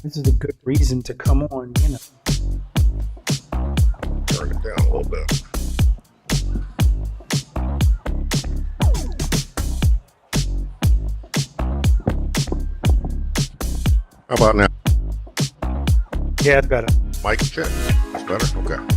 This is a good reason to come on, you know. Turn it down a little bit. How about now? Yeah, it's better. Mic check. That's better? Okay.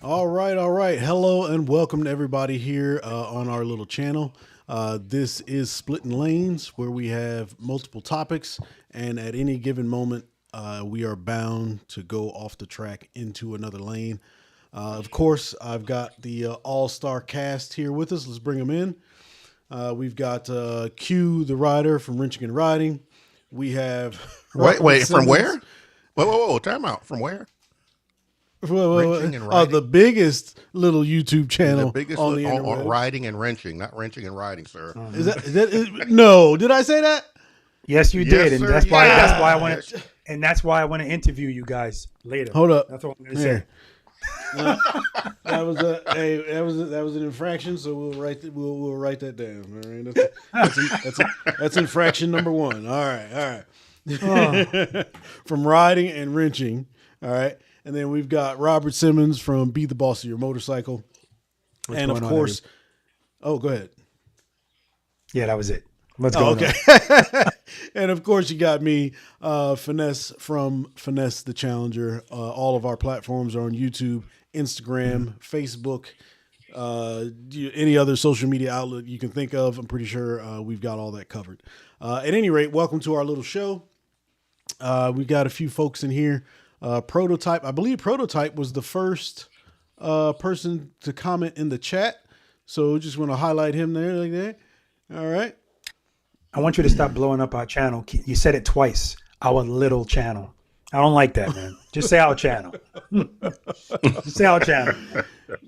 All right, all right. Hello and welcome to everybody here on our little channel. This is Splitting Lanes, where we have multiple topics, and at any given moment, we are bound to go off the track into another lane. Of course, I've got the all-star cast here with us. Let's bring them in. We've got Q, the rider from Wrenching and Riding. We have Wait, Robert from where? Simmons. Whoa, time out. From where? Wrenching and Oh, Riding? the biggest little YouTube channel The biggest on the on internet. riding and wrenching, not wrenching and riding, sir. No? Did I say that? Yes, you Yes, did, and sir, that's why. yeah. That's why I want to, and that's why I want to interview you guys later. Hold up. That's what I'm going to Here. say. That was that was an infraction. So we'll write that down. All right, that's infraction number one. All right. From riding and wrenching. All right, and then we've got Robert Simmons from Be the Boss of Your Motorcycle, and of going on, course, go ahead. Yeah, that was it. What's going on? Okay. And of course, you got me, Finesse from Finesse the Challenger. All of our platforms are on YouTube, Instagram, Facebook, any other social media outlet you can think of. I'm pretty sure we've got all that covered. At any rate, welcome to our little show. We've got a few folks in here. Prototype, I believe Prototype was the first person to comment in the chat. So just want to highlight him there like that. All right. I want you to stop blowing up our channel. You said it twice. Our little channel. I don't like that, man. Just say our channel. Just say our channel.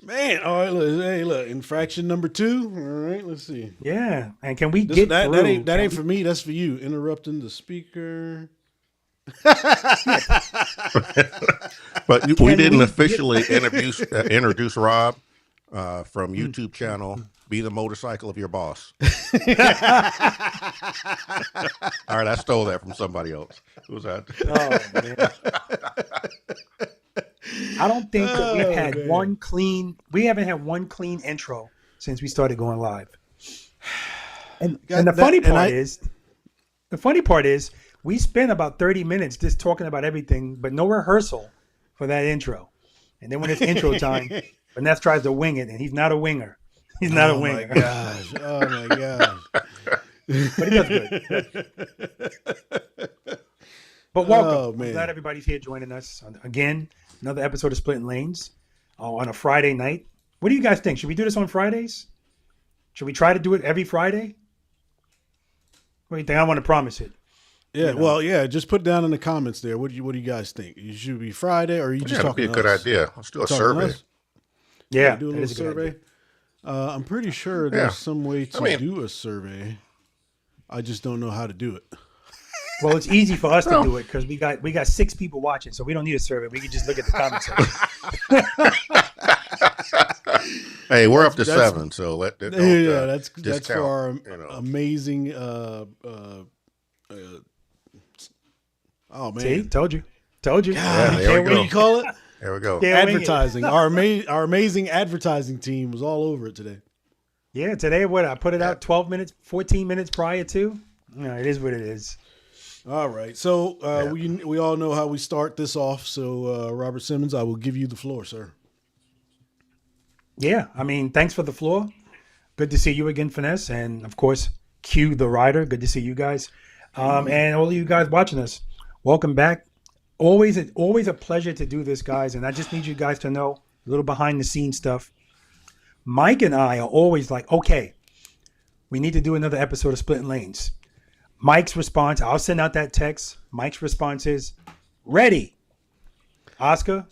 Man, all right. Look, infraction number 2. All right, let's see. Yeah, and can we This, get that, through? that ain't for me. That's for you. Interrupting the speaker. But we Can didn't we officially introduce Rob from YouTube channel Be the Motorcycle of Your Boss. All right, I stole that from somebody else. Who was that? Oh, man. I don't think that we've had man. one clean. We haven't had one clean intro since we started going live. And the funny part is, we spent about 30 minutes just talking about everything, but no rehearsal for that intro. And then when it's intro time, Vanessa tries to wing it, and he's not a winger. He's not a winger. Oh my gosh. But he does good. But welcome. Oh, I'm man. glad everybody's here joining us. Again, another episode of Splitting Lanes on a Friday night. What do you guys think? Should we do this on Fridays? Should we try to do it every Friday? What do you think? I don't want to promise it. Yeah, well, yeah. Just put down in the comments there. What do you guys think? You should be Friday, or are you just That'd be talking a good to us? idea. Let's do a Talking to survey. us? Yeah, Do a that little is a good survey. idea. I'm pretty sure there's Yeah. some way to mean- do a survey. I just don't know how to do it. Well, it's easy for us to do it because we got 6 people watching, so we don't need a survey. We can just look at the comment section. Hey, we're up to That's- 7, so that's that's discount, for our you know. amazing. Oh man, See, told you. God, there we what do go. you call it? There we go. Yeah. Advertising. Our amazing advertising team was all over it today. Yeah, today I put it out 12 minutes, 14 minutes prior to. It is what it is. All right, so we all know how we start this off. So Robert Simmons, I will give you the floor, sir. Yeah, I mean, thanks for the floor. Good to see you again, Finesse, and of course, Q the rider. Good to see you guys, and all of you guys watching us. Welcome back. Always a pleasure to do this, guys. And I just need you guys to know a little behind the scenes stuff. Mike and I are always like, okay, we need to do another episode of Splitting Lanes. Mike's response, I'll send out that text. Mike's response is, ready. Oscar?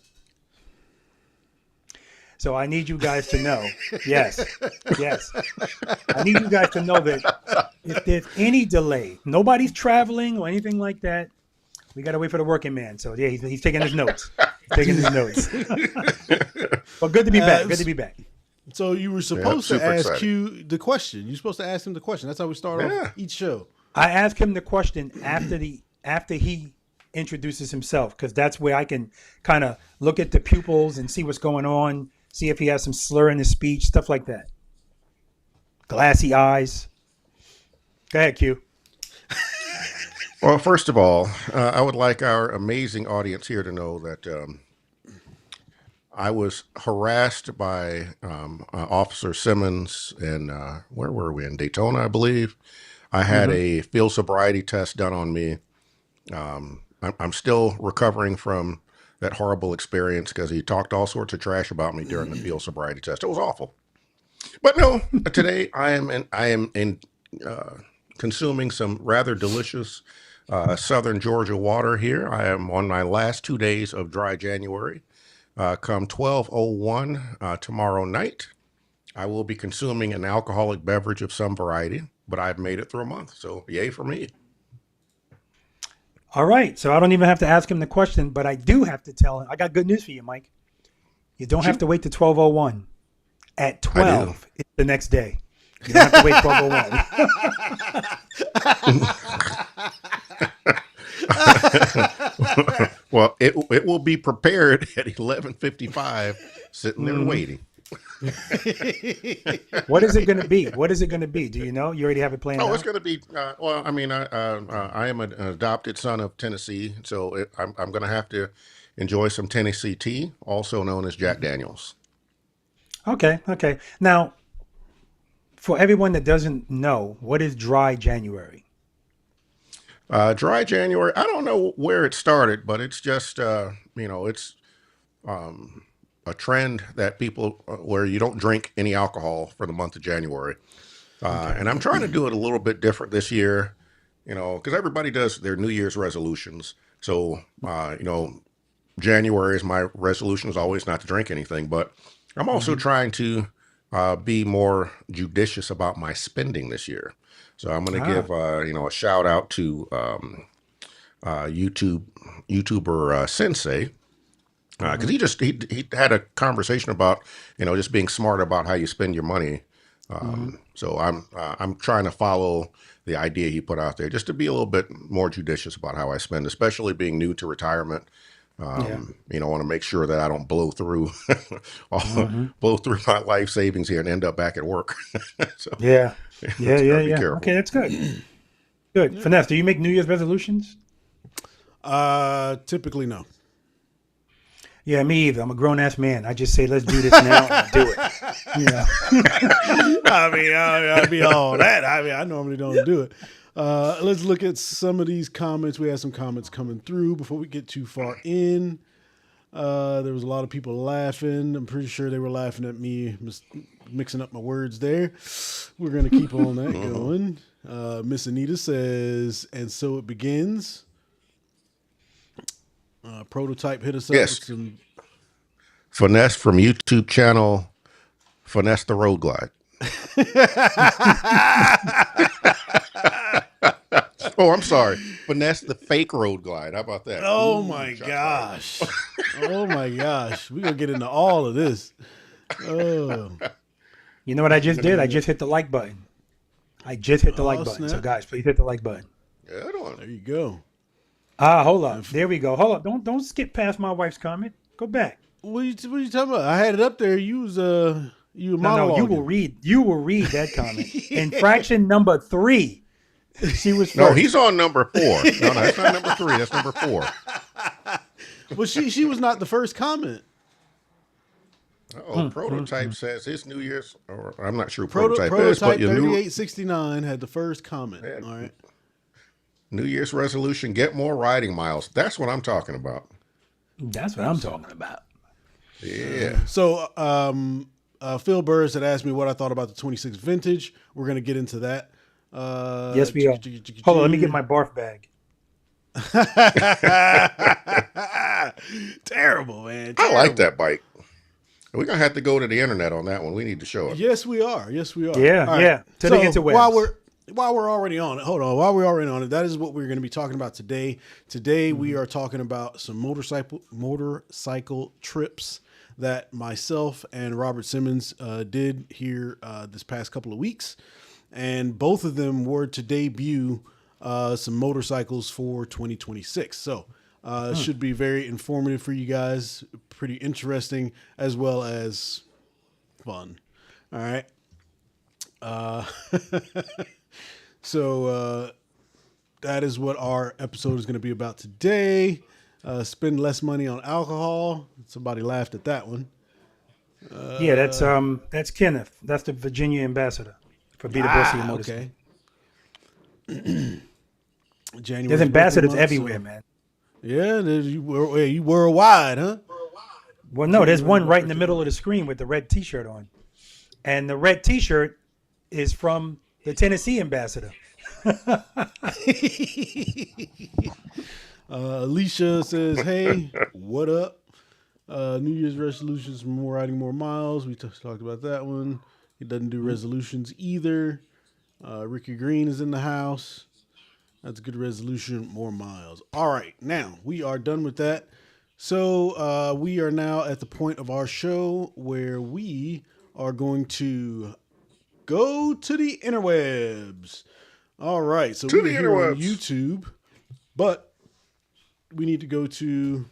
So I need you guys to know, yes. I need you guys to know that if there's any delay, nobody's traveling or anything like that, we got to wait for the working man. So yeah, he's taking his notes. But good to be back. Good to be back. So you were supposed to super ask excited. Q the question. You're supposed to ask him the question. That's how we start off each show. I asked him the question after he introduces himself, because that's where I can kind of look at the pupils and see what's going on, see if he has some slur in his speech, stuff like that. Glassy eyes. Go ahead, Q. Well, first of all, I would like our amazing audience here to know that I was harassed by Officer Simmons in where were we, in Daytona, I believe. I had a field sobriety test done on me. I'm still recovering from that horrible experience because he talked all sorts of trash about me during the field sobriety test. It was awful. But no, today I am in consuming some rather delicious southern Georgia water here. I am on my last 2 days of dry January. Come 12:01 tomorrow night, I will be consuming an alcoholic beverage of some variety, but I've made it through a month, so yay for me. All right. So I don't even have to ask him the question, but I do have to tell him. I got good news for you, Mike. You don't have to wait to 12:01. At 12, it's the next day. You don't have to wait 12:01. Well, it will be prepared at 11:55, sitting there waiting. What is it going to be? What is it going to be? Do you know? You already have it planned Oh, it's out? going to be. Well, I mean, I am an adopted son of Tennessee, so I'm going to have to enjoy some Tennessee tea, also known as Jack Daniels. Okay. Okay. Now, for everyone that doesn't know, what is dry January? Dry January. I don't know where it started, but it's just it's a trend that people where you don't drink any alcohol for the month of January. Okay. And I'm trying to do it a little bit different this year, because everybody does their New Year's resolutions. So, January is my resolution is always not to drink anything, but I'm also trying to be more judicious about my spending this year. So I'm going to give, a shout out to YouTuber Sensei. Because he had a conversation about just being smart about how you spend your money. So I'm trying to follow the idea he put out there, just to be a little bit more judicious about how I spend, especially being new to retirement. Yeah. I want to make sure that I don't blow through blow through my life savings here and end up back at work. So Yeah. Yeah. just Yeah. gotta be Yeah. careful. Okay. That's good. Good. Finesse, do you make New Year's resolutions? Typically no. Yeah, me either. I'm a grown ass man. I just say, let's do this now. And I do it. Yeah. I mean, I'd be all that. I mean, I normally don't do it. Let's look at some of these comments. We had some comments coming through before we get too far in. There was a lot of people laughing. I'm pretty sure they were laughing at me mixing up my words there. We're going to keep on that going. Miss Anita says, and so it begins. Prototype hit us up Yes. with some. Finesse from YouTube channel, Finesse the Road Glide. Oh, I'm sorry. Finesse the fake road glide. How about that? Oh Ooh, my shots gosh. Oh my gosh. We're going to get into all of this. Oh. You know what I just did? I just hit the like button. I just hit the like button. Snap. So guys, please hit the like button. fired. Good one. There you go. Hold up. There we go. Hold up. Don't skip past my wife's comment. Go back. What are you talking about? I had it up there. You was you No, monologuing. you will read that comment. Infraction number 3. She was first. No, he's on number 4. No, that's not number 3. That's number 4. Well, she was not the first comment. Prototype says his New Year's, or I'm not sure who Prototype is, Prototype but your 3869 had the first comment. Yeah. All right. New Year's resolution: get more riding miles. That's what I'm talking about. That's what I'm talking about. Yeah. So, Phil Burrs had asked me what I thought about the 26 vintage. We're going to get into that. Yes, we are. Hold on. Let me get my barf bag. Terrible, man. I Terrible. like that bike. We're gonna have to go to the internet on that one. We need to show it. Yes, we are. Yes, we are. Yeah, All right. yeah. To the interwebs. While we're already on it, hold on. While we're already on it, that is what we're going to be talking about today. Today we are talking about some motorcycle trips that myself and Robert Simmons did here this past couple of weeks, and both of them were to debut some motorcycles for 2026. So. Should be very informative for you guys, pretty interesting, as well as fun. All right. So that is what our episode is going to be about today. Spend less money on alcohol. Somebody laughed at that one. Yeah, that's Kenneth. That's the Virginia ambassador for Be the Boss of Your Motorsport. Okay. January. There's ambassadors everywhere, man. Yeah, you worldwide, huh? Well, no, there's one right in the middle of the screen with the red T-shirt on, and the red T-shirt is from the Tennessee ambassador. Alicia says, "Hey, what up? New Year's resolutions for more riding, more miles. We talked about that one. He doesn't do resolutions either. Ricky Green is in the house. That's a good resolution. More miles. All right, now we are done with that. So we are now at the point of our show where we are going to go to the interwebs. All right, so we're here on YouTube, but we need to go to...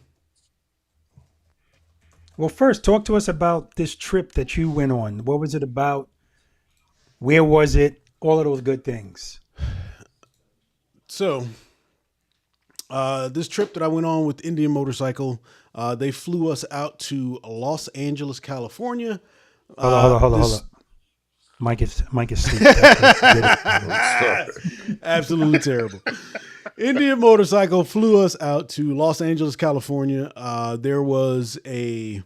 Well, first, talk to us about this trip that you went on. What was it about? Where was it? All of those good things. So, this trip that I went on with Indian Motorcycle, they flew us out to Los Angeles, California. Hold on. Mike is asleep. Absolutely terrible. Indian Motorcycle flew us out to Los Angeles, California. There was a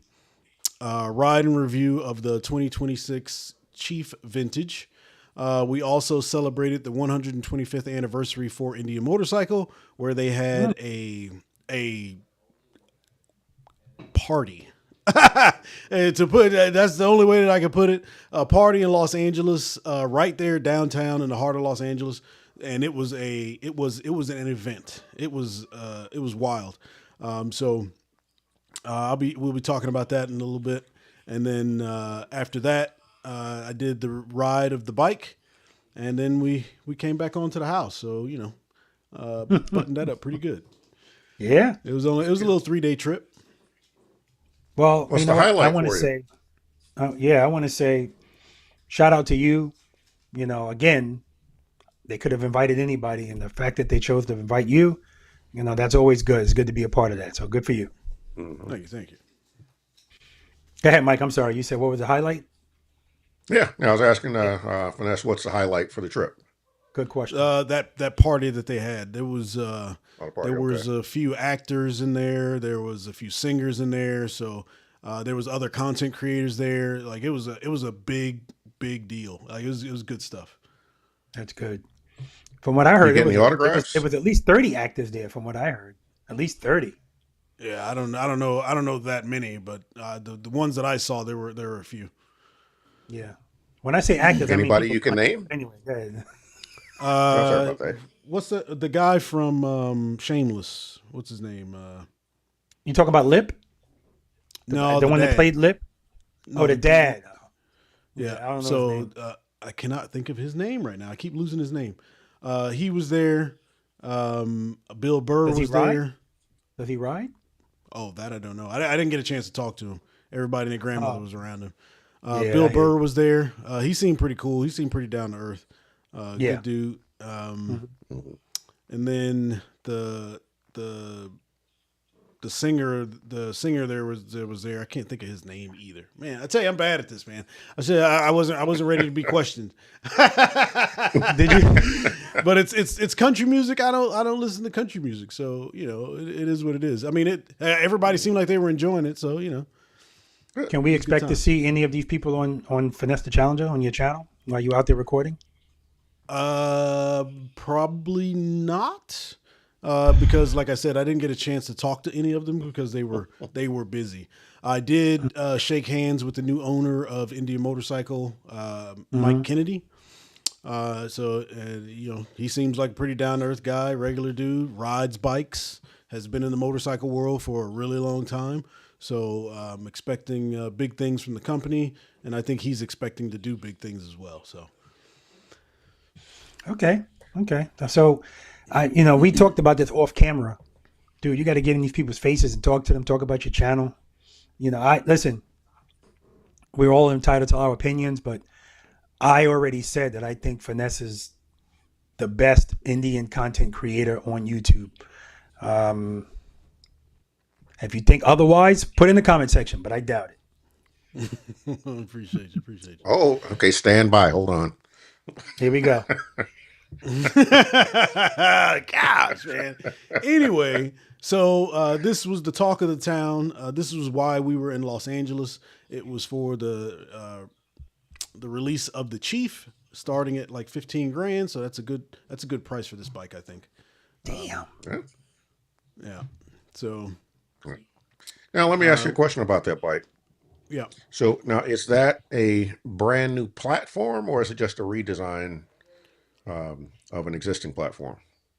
ride and review of the 2026 Chief Vintage. We also celebrated the 125th anniversary for Indian Motorcycle, where they had a party. And to put that's the only way that I can put it. A party in Los Angeles, right there downtown in the heart of Los Angeles, and it was an event. It was wild. So we'll be talking about that in a little bit, and then after that, I did the ride of the bike, and then we came back onto the house. So buttoned that up pretty good. Yeah, it was a little 3-day trip. Well, what's the highlight I want to say, I want to say, shout out to you. Again, they could have invited anybody, and the fact that they chose to invite you, that's always good. It's good to be a part of that. So good for you. Mm-hmm. Thank you. Go ahead, Mike. I'm sorry. You said what was the highlight? Yeah, I was asking Vanessa, what's the highlight for the trip? Good question. That party that they had, there was was a few actors in there. There was a few singers in there. So there was other content creators there. Like it was a big deal. Like it was good stuff. That's good. From what I heard, you getting autographs? It was at least 30 actors there. From what I heard, at least 30. Yeah, I don't know that many, but the ones that I saw, there were a few. Yeah. When I say actors, anybody I mean you can name? Anyway, go ahead. Sorry about that. What's the guy from Shameless? What's his name? You talk about Lip? No, the one dad. that played Lip. No, the dad. Yeah. I don't know so his name. I cannot think of his name right now. I keep losing his name. He was there. Bill Burr was there. Does he ride? Oh, that I don't know. I didn't get a chance to talk to him. Everybody and their grandmother was around him. Yeah, Bill Burr was there. He seemed pretty cool. He seemed pretty down to earth. Good dude. And then the singer there was there. I can't think of his name either. Man, I tell you, I'm bad at this, man. I said I wasn't ready to be questioned. Did you? But it's country music. I don't listen to country music, so it is what it is. I mean, everybody seemed like they were enjoying it, so Can we expect to see any of these people on Finesse the Challenger on your channel while you out there recording? Probably not. Because like I said, I didn't get a chance to talk to any of them because they were busy. I did shake hands with the new owner of Indian Motorcycle, Mike Kennedy. So he seems like a pretty down to earth guy, regular dude, rides bikes, has been in the motorcycle world for a really long time. So I'm expecting big things from the company, and I think he's expecting to do big things as well. So. Okay. So, we talked about this off camera. Dude, you got to get in these people's faces and talk to them, talk about your channel. Listen, we're all entitled to our opinions, but I already said that I think Finesse is the best Indian content creator on YouTube. If you think otherwise, put in the comment section, but I doubt it. Appreciate you. Oh, okay. Stand by. Hold on. Here we go. Gosh, man. Anyway, so this was the talk of the town. This was why we were in Los Angeles. It was for the release of the Chief, starting at like 15 grand. So that's a good price for this bike, I think. Damn. Yeah. So Now, let me ask you a question about that bike. yeah. So now, is that a brand new platform, or is it just a redesign of an existing platform?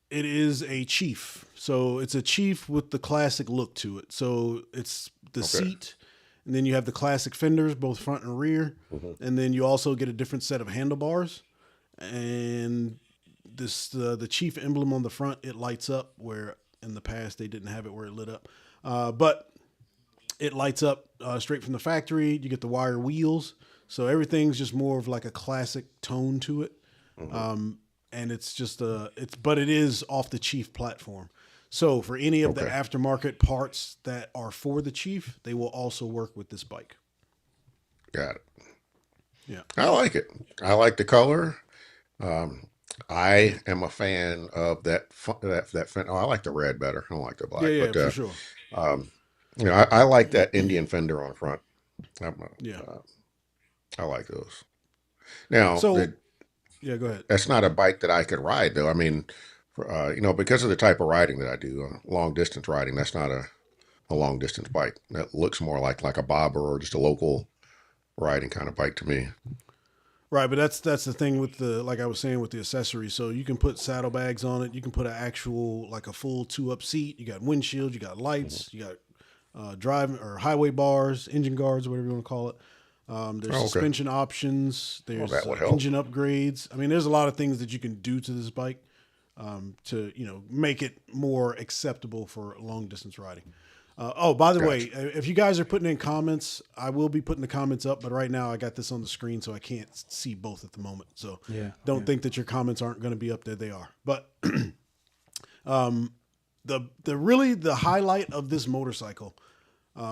It is a Chief. So it's a Chief with the classic look to it. So it's the seat, and then you have the classic fenders, both front and rear. And then you also get a different set of handlebars. And the Chief emblem on the front, it lights up, where in the past they didn't have it where it lit up. But it lights up straight from the factory. You get the wire wheels. So everything's just more of like a classic tone to it. And it's just but it is off the Chief platform. So for any of the aftermarket parts that are for the Chief, they will also work with this bike. Got it. Yeah. I like it. I like the color. I am a fan of that. Oh, I like the red better. I don't like the black. Yeah, but for sure. I like that Indian fender on the front. Yeah. I like those. Now, So yeah, go ahead. that's not a bike that I could ride, though. I mean, because of the type of riding that I do, long distance riding, that's not a long distance bike. That looks more like a bobber or just a local riding kind of bike to me. Right, but that's the thing with like I was saying, with the accessories. So you can put saddlebags on it. You can put an actual, like a full 2-up seat. You got windshield. You got lights. You got driving or highway bars, engine guards, whatever you want to call it. There's suspension options. There's engine upgrades. I mean, there's a lot of things that you can do to this bike to make it more acceptable for long distance riding. By the way, if you guys are putting in comments, I will be putting the comments up, but right now I got this on the screen, so I can't see both at the moment. So don't think that your comments aren't going to be up there. They are. But the highlight of this motorcycle,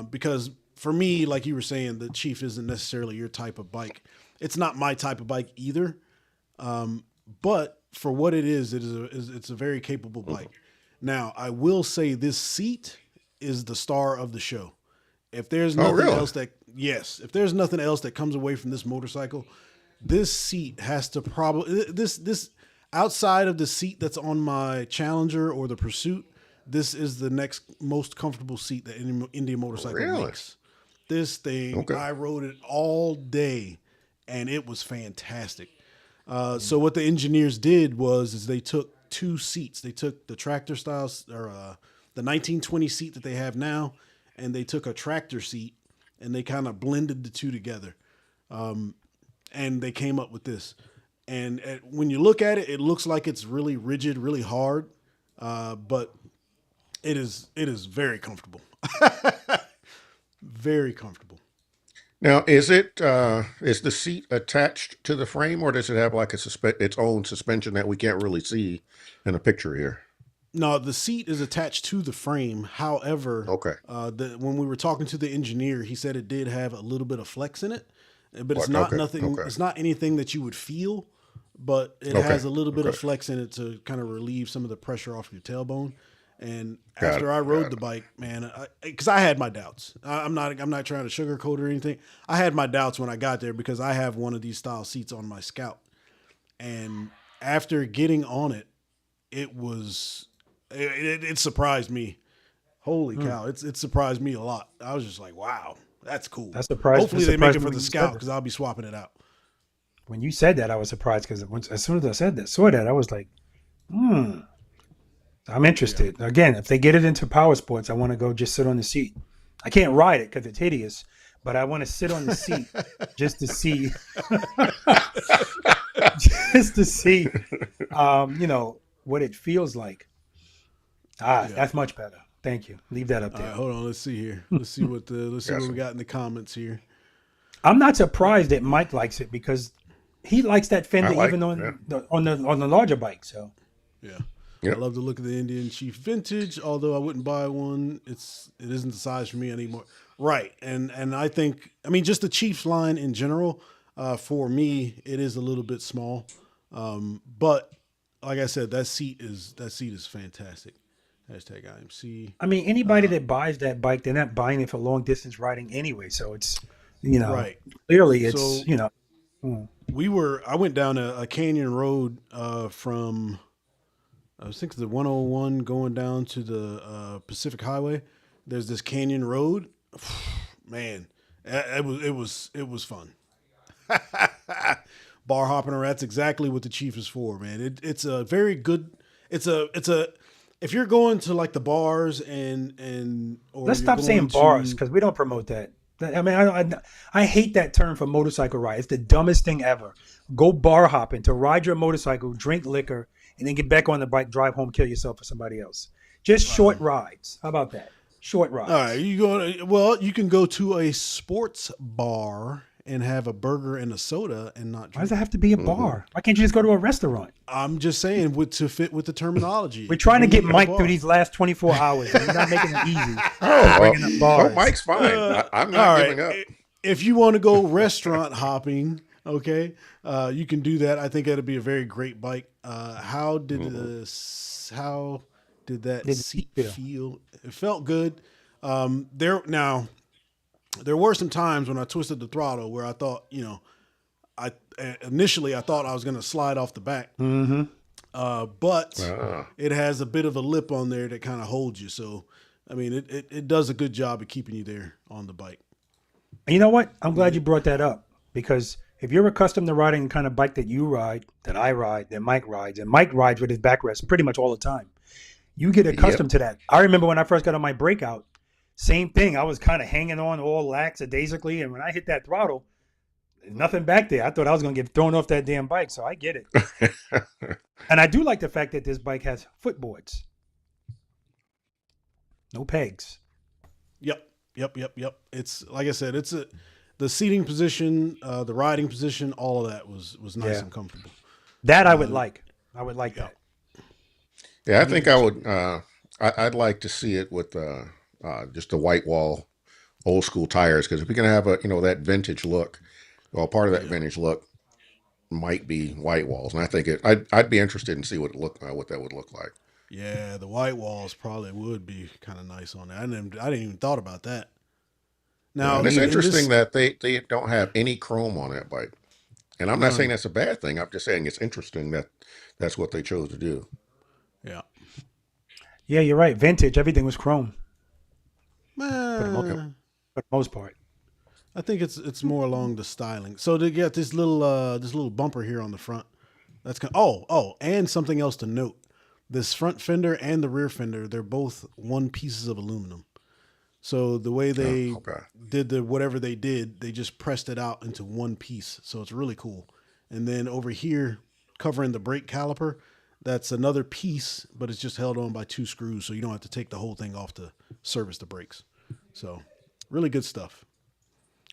because for me, like you were saying, the Chief isn't necessarily your type of bike. It's not my type of bike either. But for what it is, it's a very capable bike. Now, I will say this seat is the star of the show. If there's nothing else if there's nothing else that comes away from this motorcycle, this seat has to probably this outside of the seat that's on my Challenger or the Pursuit, this is the next most comfortable seat that any Indian motorcycle makes. This thing, I rode it all day, and it was fantastic. So what the engineers did is they took 2 seats. They took the tractor styles, or the 1920 seat that they have now, and they took a tractor seat, and they kind of blended the two together. And they came up with this. And when you look at it, it looks like it's really rigid, really hard, but it is very comfortable. Very comfortable. Now, is the seat attached to the frame, or does it have like its own suspension that we can't really see in the picture here? No, the seat is attached to the frame. However, when we were talking to the engineer, he said it did have a little bit of flex in it, but it's not nothing. It's not anything that you would feel, but it has a little bit of flex in it to kind of relieve some of the pressure off your tailbone. And after I rode the bike, man, because I had my doubts. I'm not trying to sugarcoat or anything. I had my doubts when I got there because I have one of these style seats on my Scout, and after getting on it, it surprised me. Holy cow! It surprised me a lot. I was just like, wow, that's cool. That's surprising. Hopefully they make it for the Scout, because I'll be swapping it out. When you said that, I was surprised because as soon as I saw that, I was like, I'm interested. Yeah. Again, if they get it into power sports, I want to go just sit on the seat. I can't ride it because it's hideous, but I want to sit on the seat just to see, what it feels like. That's much better. Thank you. Leave that up there. Hold on. Let's see here. Let's see what we got in the comments here. I'm not surprised that Mike likes it because he likes that fender, even on the larger bike. So yeah. I Yep. love the look of the Indian Chief Vintage, although I wouldn't buy one. It isn't the size for me anymore. Right, and I think just the Chiefs line in general. For me, it is a little bit small, but like I said, that seat is fantastic. Hashtag IMC. I mean, anybody that buys that bike, they're not buying it for long distance riding anyway. So it's, Right. clearly So mm, I went down a canyon road from I was thinking the 101 going down to the Pacific Highway. There's this canyon road. Man, it was fun. Bar hopping around. That's exactly what the Chief is for, man. It's a very good. It's a if you're going to like the bars or let's you're stop saying going bars to because we don't promote that. I mean, I hate that term for motorcycle ride. It's the dumbest thing ever. Go bar hopping to ride your motorcycle, drink liquor, and then get back on the bike, drive home, kill yourself or somebody else. Just short rides. How about that? Short all right, rides. you can go to a sports bar and have a burger and a soda and not Why does drink. it have to be a bar? Why can't you just go to a restaurant? I'm just saying to fit with the terminology. We're trying to Bring get it to Mike bar. through these last 24 hours, and you're not making it easy. Oh, Bringing up bars. Mike's fine. I'm not All giving right. up. If you want to go restaurant hopping, okay, you can do that. I think that'd be a very great bike. How did that Did the seat seat feel? feel? It felt good. There were some times when I twisted the throttle where I thought, I initially I thought I was going to slide off the back, but Ah. it has a bit of a lip on there that kind of holds you. So, it does a good job of keeping you there on the bike. And you know what? I'm glad you brought that up because if you're accustomed to riding the kind of bike that you ride, that I ride, that Mike rides, and Mike rides with his backrest pretty much all the time, you get accustomed to that. I remember when I first got on my breakout, same thing. I was kind of hanging on all lackadaisically, and when I hit that throttle, there's nothing back there. I thought I was going to get thrown off that damn bike, so I get it. And I do like the fact that this bike has footboards, no pegs. Yep. It's like I said, the seating position, the riding position, all of that was nice Yeah. and comfortable. That I would like. I would like that. Yeah, I think I would. I'd like to see it with just the white wall, old school tires. Because if we can have that vintage look, well, part of that vintage look might be white walls, and I think I'd be interested in see what that would look like. Yeah, the white walls probably would be kind of nice on that. I didn't even thought about that. Now, And it's in interesting this, that they don't have any chrome on that bike. And I'm not saying that's a bad thing. I'm just saying it's interesting that that's what they chose to do. yeah, Yeah, you're right. Vintage, everything was chrome for the most, Eh, for the most part. I think it's more along the styling. So they got this little bumper here on the front. That's and something else to note: this front fender and the rear fender, they're both one pieces of aluminum. So the way they Okay. did whatever they did, they just pressed it out into one piece. So it's really cool. And then over here, covering the brake caliper, that's another piece, but it's just held on by two screws, so you don't have to take the whole thing off to service the brakes. So really good stuff.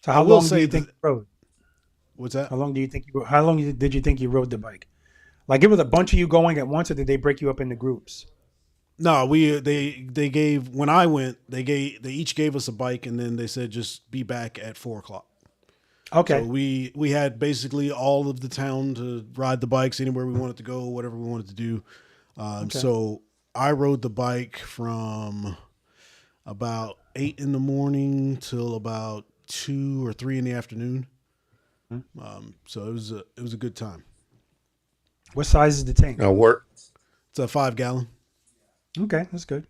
So I how will long do say you think you rode? What's that? How long did you think you rode the bike? Like it was a bunch of you going at once, or did they break you up into groups? No, they gave when I went, they each gave us a bike, and then they said just be back at 4:00. Okay. So we had basically all of the town to ride the bikes anywhere we wanted to go, whatever we wanted to do. Okay. So I rode the bike from about 8 in the morning till about 2 or 3 in the afternoon. So it was a good time. What size is the tank? Now, work. It's a 5 gallon. Okay, that's good.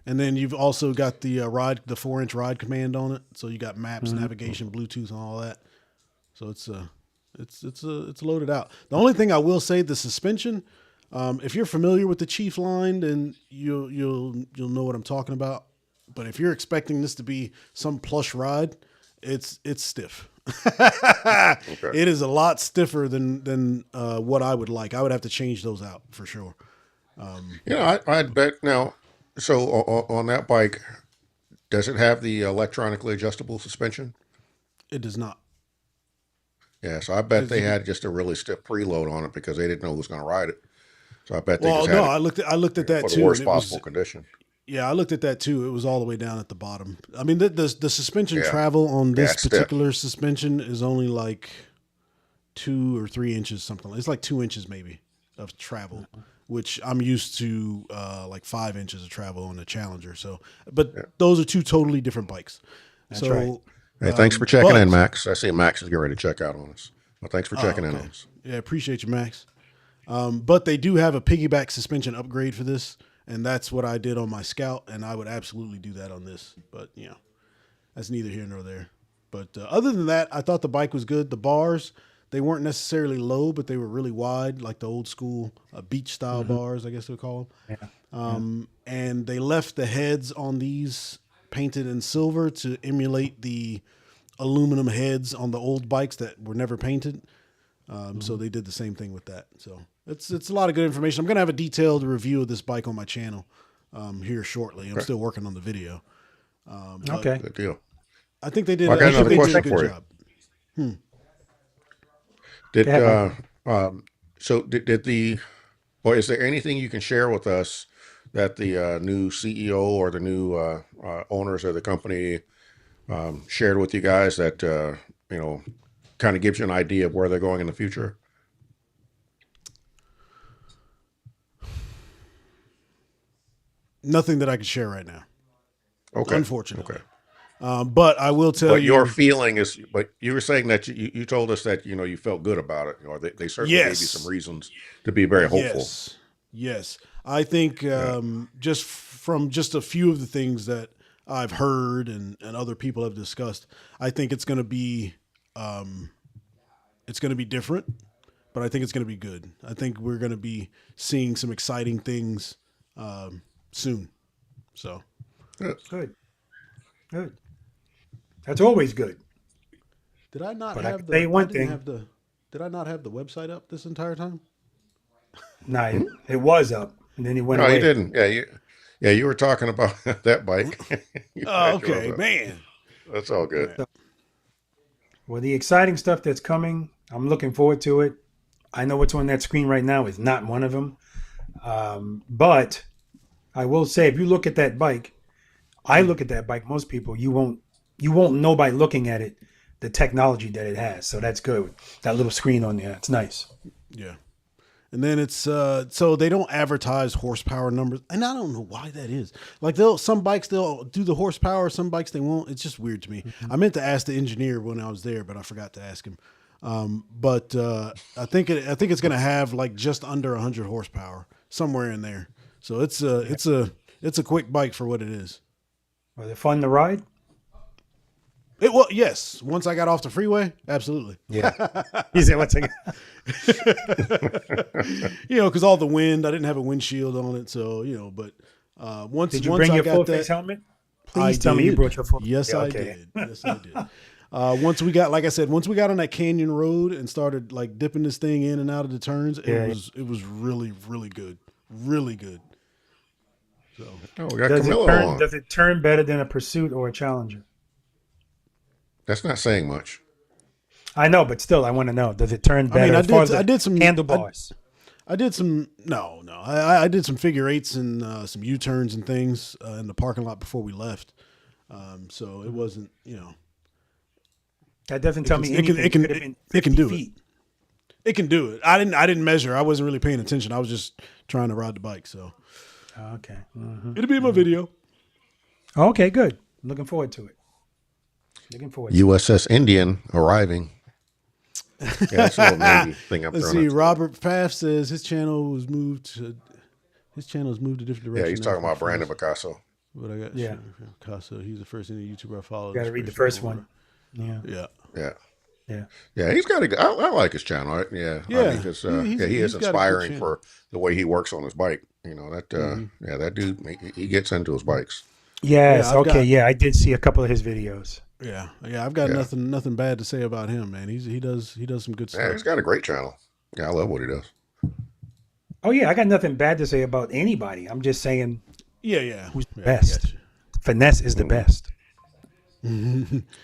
And then you've also got the 4-inch ride command on it. So you got maps, navigation, Bluetooth, and all that. So it's loaded out. The only thing I will say, the suspension. If you're familiar with the Chief line, then you'll know what I'm talking about. But if you're expecting this to be some plush ride, it's stiff. It is a lot stiffer than what I would like. I would have to change those out for sure. I'd bet now. So on that bike, does it have the electronically adjustable suspension? It does not. Yeah, so I bet they had just a really stiff preload on it because they didn't know who was going to ride it. So I bet they Well, just no, had I looked at it that for the too, worst and it was possible condition. yeah, I looked at that too. It was all the way down at the bottom. I mean, the suspension Yeah, travel on yeah, this it's stiff. particular suspension is only like 2 or 3 inches, something. It's like 2 inches maybe of travel, which I'm used to like 5 inches of travel on the Challenger. So, but those are two totally different bikes. That's right. Hey, thanks for checking in, But Max. I see Max is getting ready to check out on us. Well, thanks for checking in on okay, us. yeah, appreciate you, Max. But they do have a piggyback suspension upgrade for this, and that's what I did on my Scout, and I would absolutely do that on this. But that's neither here nor there. But other than that, I thought the bike was good. The bars, they weren't necessarily low, but they were really wide, like the old school beach style bars, I guess they would call them. And they left the heads on these painted in silver to emulate the aluminum heads on the old bikes that were never painted. So they did the same thing with that. So it's a lot of good information. I'm going to have a detailed review of this bike on my channel here shortly. I'm still working on the video. Okay. Good deal. I think they did. Well, I got I think another they did a question good for you. job. Did Go ahead, Mike. so did the or is there anything you can share with us that the new CEO or the new owners of the company shared with you guys that kind of gives you an idea of where they're going in the future? Nothing that I can share right now, Okay. unfortunately. Okay. But I will tell But you. your feeling is, but you were saying that you told us that you felt good about it, or they certainly gave you Yes. some reasons to be very hopeful. Yes. I think just from just a few of the things that I've heard and other people have discussed, I think it's going to be different, but I think it's going to be good. I think we're going to be seeing some exciting things soon. So Yes. Good. Good. That's always good. did I not But I have can the? tell you one I didn't thing. have the. Did I not have the website up this entire time? No, it was up, and then it went No, you away. didn't. You were talking about that bike. You Oh, had yours okay, up. man. That's all good. Right. Well, the exciting stuff that's coming, I'm looking forward to it. I know what's on that screen right now is not one of them. But I will say, if you look at that bike, I look at that bike. Most people, you won't know by looking at it the technology that it has. So that's good. That little screen on there, it's nice. Yeah. And then it's so they don't advertise horsepower numbers, and I don't know why that is. Like some bikes they'll do the horsepower, some bikes they won't. It's just weird to me. I meant to ask the engineer when I was there, but I forgot to ask him. But I think it's going to have like just under 100 horsepower somewhere in there. So it's a quick bike for what it is. Was it fun to ride? It was, yes. Once I got off the freeway, absolutely. Yeah. He said, "What's it?" Because all the wind, I didn't have a windshield on it, so But once Did you once bring I your got full that, face helmet? I Please tell me you did. brought your full. Yes, Yeah, I okay. did. Yes, I did. Once we got, like I said, once we got on that canyon road and started like dipping this thing in and out of the turns, it was really, really good, really good. So Oh, we got Does it Camilo turn? on. Does it turn better than a Pursuit or a Challenger? That's not saying much. I know, but still, I want to know. Does it turn better? I mean, as far as I the did some handlebars. I did some no. I did some figure eights and some U turns and things in the parking lot before we left. So it wasn't That doesn't tell me it can- anything. it can- Could have been it can 50 do it. feet. It can do it. I didn't measure. I wasn't really paying attention. I was just trying to ride the bike. So Okay. Mhm. it'll be in my video. Okay, good. I'm looking forward to it. Looking forward to it. USS Indian arriving. Yeah, that's a little Navy thing I'm Let's throwing see. out. Robert Pfaff says his channel was moved to a different direction. Yeah, he's talking after about the Brandon first- Picasso. What I got? Yeah. Picasso. He's the first Indian YouTuber I follow. Got to read the first one. Yeah. Yeah. Yeah. Yeah. Yeah, he's got a. I like his channel. Yeah, Yeah, because he's he is got a good inspiring channel. for the way he works on his bike. Yeah, that dude, he gets into his bikes. Yes. Yeah, I've okay. got- Yeah, I did see a couple of his videos. Yeah. I've got Yeah. nothing bad to say about him, man. He does some good Yeah, stuff. he's got a great channel. Yeah, I love what he does. Oh yeah, I got nothing bad to say about anybody. I'm just saying Yeah. who's the Yeah, best. gotcha. Finesse is the best.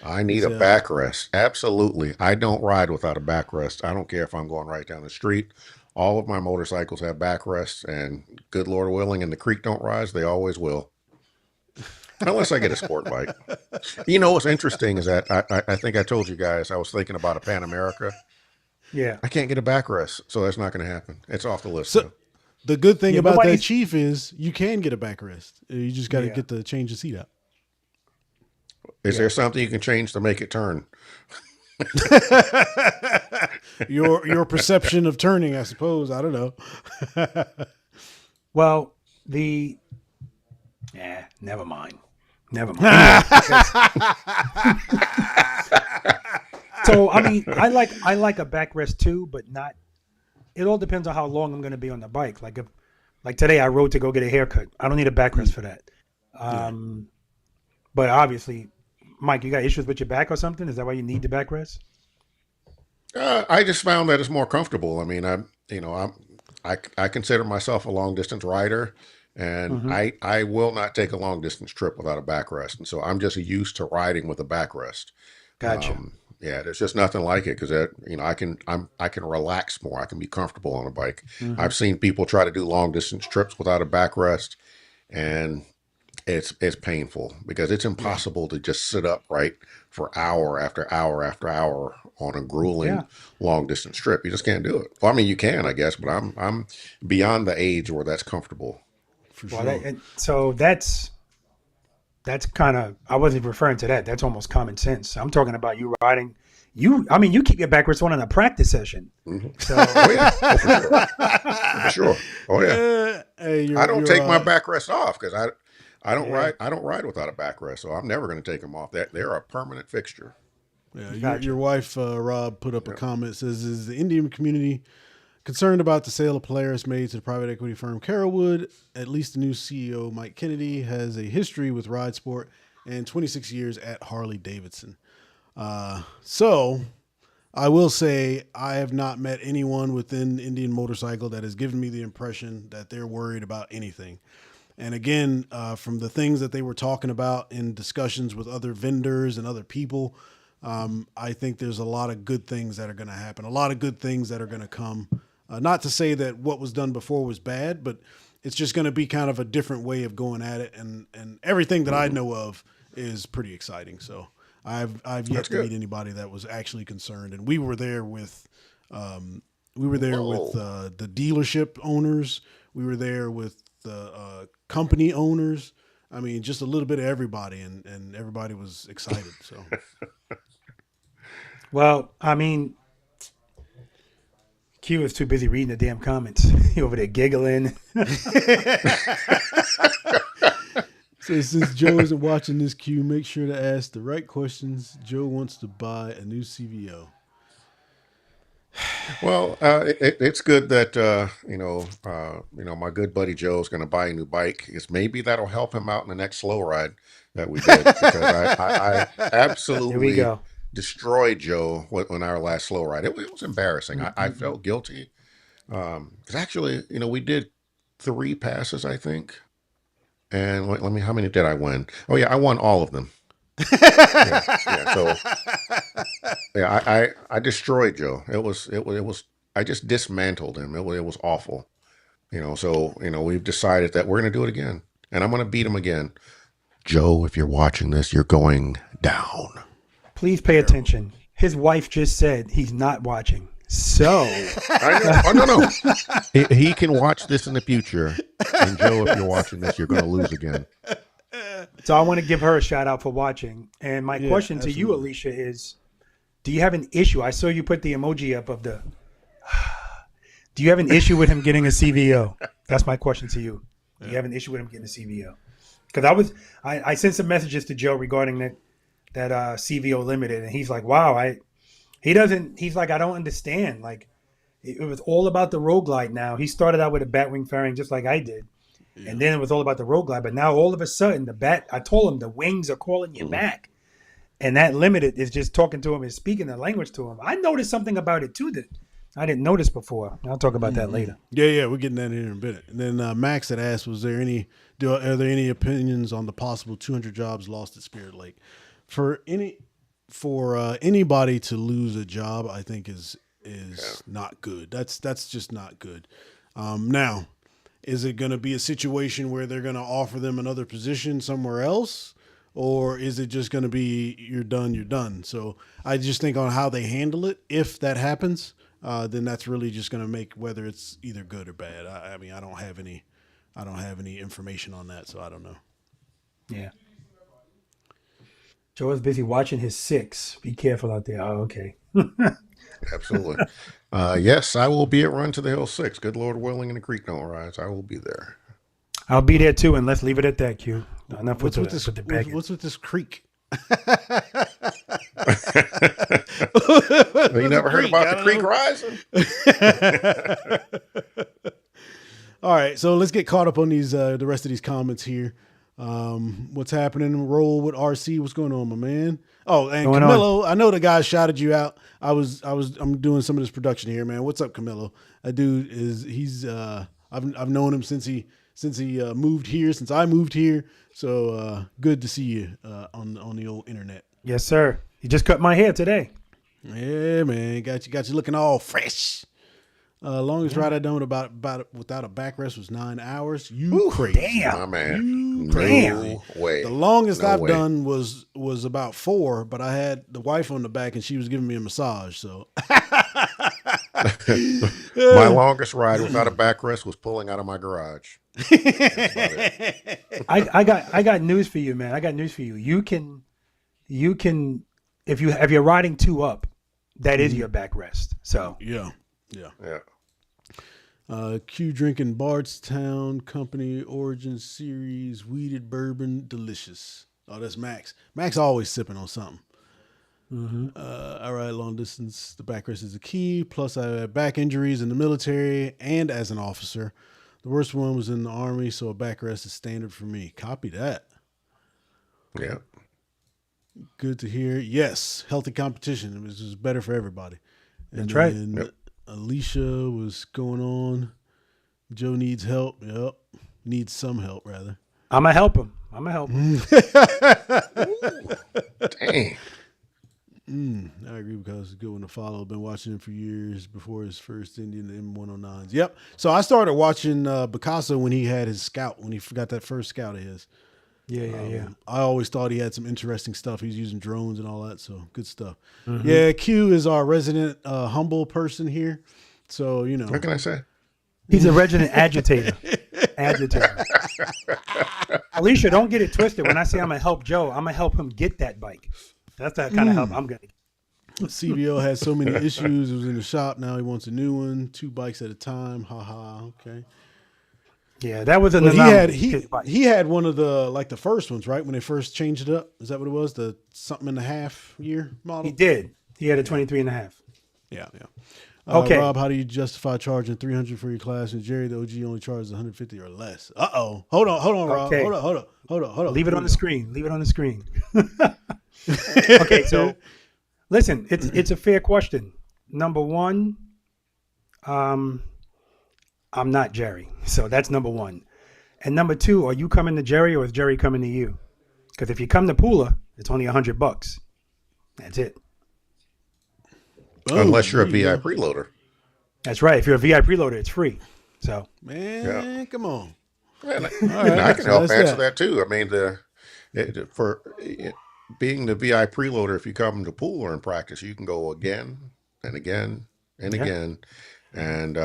I need a backrest. Absolutely. I don't ride without a backrest. I don't care if I'm going right down the street all of my motorcycles have backrests, and good Lord willing, and the creek don't rise, they always will. Unless I get a sport bike. You know what's interesting is that I think I told you guys I was thinking about a Pan America. Yeah. I can't get a backrest, so that's not going to happen. It's off the list So now. the good thing Yeah, about that, nobody's- Chief, is you can get a backrest. You just got to Yeah. get the change the seat out. Is there something you can change to make it turn? Your perception of turning, I suppose. I don't know. Well, never mind. Never mind. Anyway, so I mean, I like a backrest too, but not. It all depends on how long I'm going to be on the bike. Like today, I rode to go get a haircut. I don't need a backrest for that. But obviously, Mike, you got issues with your back or something? Is that why you need the backrest? I just found that it's more comfortable. I mean, I consider myself a long distance rider, and I will not take a long distance trip without a backrest, and so I'm just used to riding with a backrest. Gotcha. Yeah, there's just nothing like it because I can relax more. I can be comfortable on a bike. I've seen people try to do long distance trips without a backrest, and it's painful because it's impossible to just sit upright for hour after hour after hour on a grueling long distance trip. You just can't do it. Well, I mean, you can, I guess, but I'm beyond the age where that's comfortable. For Well, sure. so that's kind of, I wasn't referring to that. That's almost common sense. I'm talking about you riding. I mean, you keep your backrest on in a practice session. So, Oh yeah, for sure. Oh yeah. Hey, I don't take my backrest off because I don't ride. I don't ride without a backrest, so I'm never going to take them off. They're a permanent fixture. Yeah, Gotcha. your wife, Rob, put up a comment. Says, is the Indian community concerned about the sale of Polaris made to the private equity firm Carolwood? At least the new CEO, Mike Kennedy, has a history with ride sport and 26 years at Harley Davidson. So I will say I have not met anyone within Indian Motorcycle that has given me the impression that they're worried about anything. And again, from the things that they were talking about in discussions with other vendors and other people, I think there's a lot of good things that are going to happen, a lot of good things that are going to come. Not to say that what was done before was bad, but it's just going to be kind of a different way of going at it. And everything that I know of is pretty exciting. So I've yet to meet anybody that was actually concerned. And we were there with the dealership owners. We were there with the company owners. I mean, just a little bit of everybody, and everybody was excited. So, well, I mean, Q is too busy reading the damn comments. He over there giggling. so since Joe isn't watching this, Q, make sure to ask the right questions. Joe wants to buy a new CVO. Well, it's good that my good buddy Joe's going to buy a new bike. Because maybe that'll help him out in the next slow ride that we did. Because I Here we absolutely go. destroyed Joe when our last slow ride. It was embarrassing. I felt guilty because actually, we did 3 passes, I think. And let me, how many did I win? Oh yeah, I won all of them. So I destroyed Joe. It was I just dismantled him. It was awful. So we've decided that we're going to do it again, and I'm going to beat him again. Joe, if you're watching this, you're going down. Please pay attention. His wife just said he's not watching. So I know. Oh, no. He can watch this in the future. And Joe, if you're watching this, you're going to lose again. I want to give her a shout out for watching. And my question to you, Alicia, is: do you have an issue? I saw you put the emoji up of the. Do you have an issue with him getting a CVO? That's my question to you. Do you have an issue with him getting a CVO? Because I sent some messages to Joe regarding that CVO limited, and he's like, "Wow, he's like, I don't understand. Like, it was all about the Road Glide now. He started out with a Batwing fairing just like I did. Yeah. And then it was all about the Road Glide. But now all of a sudden, I told him the wings are calling you back. And that limited is just talking to him and speaking the language to him. I noticed something about it, too, that I didn't notice before. I'll talk about that later. Yeah, we're getting that in a minute. And then Max had asked, are there any opinions on the possible 200 jobs lost at Spirit Lake? For anybody to lose a job, I think is is not good. That's just not good. Now, is it going to be a situation where they're going to offer them another position somewhere else? Or is it just going to be you're done? So I just think on how they handle it, if that happens, then that's really just going to make whether it's either good or bad. I mean, I don't have any information on that, so I don't know. Yeah. Joe is busy watching his 6. Be careful out there. Oh, okay. Absolutely. Yes, I will be at Run to the Hill 6. Good Lord willing and the creek don't rise. I will be there. I'll be there too, and let's leave it at that, Q. Enough What's with with the baggage. what's with this creek? You never heard about the creek rising? All right, so let's get caught up on these the rest of these comments here. What's happening? Roll with RC. What's going on, my man? Oh, and Going Camilo, I know the guy shouted you out. I'm doing some of this production here, man. What's up, Camilo? That dude he's I've known him since he moved here, since I moved here. So good to see you on the old internet. Yes, sir. You just cut my hair today. Yeah, man, got you looking all fresh. Longest ride I done without a backrest was 9 hours. You crazy? Damn. My man. You No way. The longest No I've way. done was about 4, but I had the wife on the back and she was giving me a massage. So My longest ride without a backrest was pulling out of my garage. That's about it. I got news for you, man. I got news for you. You can if you're riding 2 up, that is your backrest. So yeah. Yeah. Q drinking Bardstown Company Origin Series weeded bourbon, delicious. Oh, that's Max. Max always sipping on something. All right, long distance. The backrest is the key. Plus, I had back injuries in the military and as an officer. The worst one was in the Army, so a backrest is standard for me. Copy that. Yeah. Good to hear. Yes, healthy competition. It was just better for everybody. That's right. Yep. Alicia was going on. Joe needs help. Yep. Needs some help, rather. I'm going to help him. Dang. I agree because it's a good one to follow. I've been watching him for years before his first Indian M109s. Yep. So I started watching Picasso when he had his Scout, when he got that first Scout of his. Yeah. I always thought he had some interesting stuff. He's using drones and all that, so good stuff. Yeah, Q is our resident humble person here. So, you know. What can I say? He's a resident agitator. Alicia, don't get it twisted. When I say I'm going to help Joe, I'm going to help him get that bike. That's that kind of help I'm going to get. CBO has so many issues. It was in the shop. Now he wants a new one. 2 bikes at a time. Ha. Okay. Yeah, that was an But anomaly. he had one of the first ones, right? When they first changed it up. Is that what it was? The something and a half year model? He did. He had a 23 and a half. Yeah. Okay. Rob, how do you justify charging $300 for your class and Jerry the OG only charges $150 or less? Uh-oh. Hold on, Rob. Okay. Hold on. Leave it on the screen. Okay, so listen, it's a fair question. Number one, I'm not Jerry. So that's number one. And number two, are you coming to Jerry or is Jerry coming to you? Because if you come to Pula, it's only $100. That's it. Boom. Unless you're a There you VI go. preloader. That's right. If you're a VI preloader, it's free. So Man, come on. And right, I can so help that's answer that. that too. I mean, being the VI preloader, if you come to Pooler and practice, you can go again and again and Yeah. again. And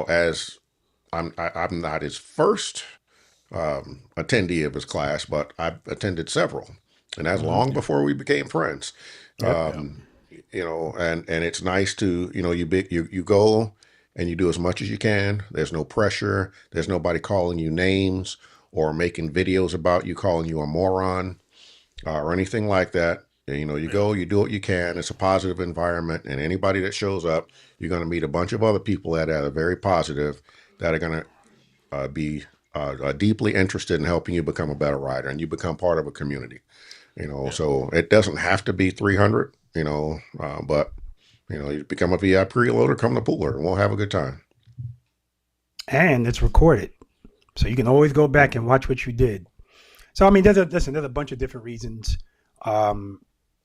as I'm not his first attendee of his class, but I've attended several, and that's long before we became friends. And it's nice to you go and you do as much as you can. There's no pressure. There's nobody calling you names or making videos about you, calling you a moron or anything like that. You go, you do what you can. It's a positive environment, and anybody that shows up, you're going to meet a bunch of other people that are very positive, that are going to be deeply interested in helping you become a better rider, and you become part of a community. So it doesn't have to be 300. But you become a VI preloader, come to Pooler, and we'll have a good time. And it's recorded. So you can always go back and watch what you did. So, I mean, there's a bunch of different reasons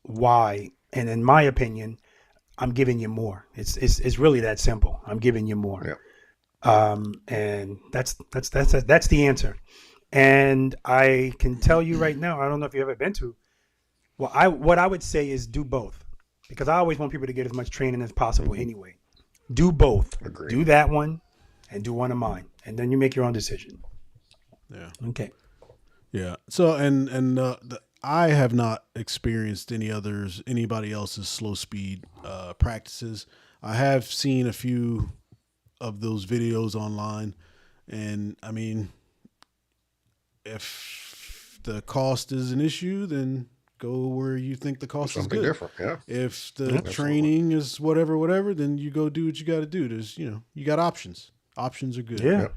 why. And in my opinion, I'm giving you more. It's really that simple. I'm giving you more. Yeah. And that's the answer. And I can tell you right now, I don't know if you've ever been to. Well, what I would say is do both, because I always want people to get as much training as possible anyway. Do both. Agreed. Do that one, and do one of mine, and then you make your own decision. Yeah. Okay. Yeah. So I have not experienced anybody else's slow speed practices. I have seen a few of those videos online, and I mean, if the cost is an issue, then go where you think the cost Something is good. different. Yeah. If the training is whatever, then you go do what you got to do. There's, you got options. Options are good. Yeah. Yep.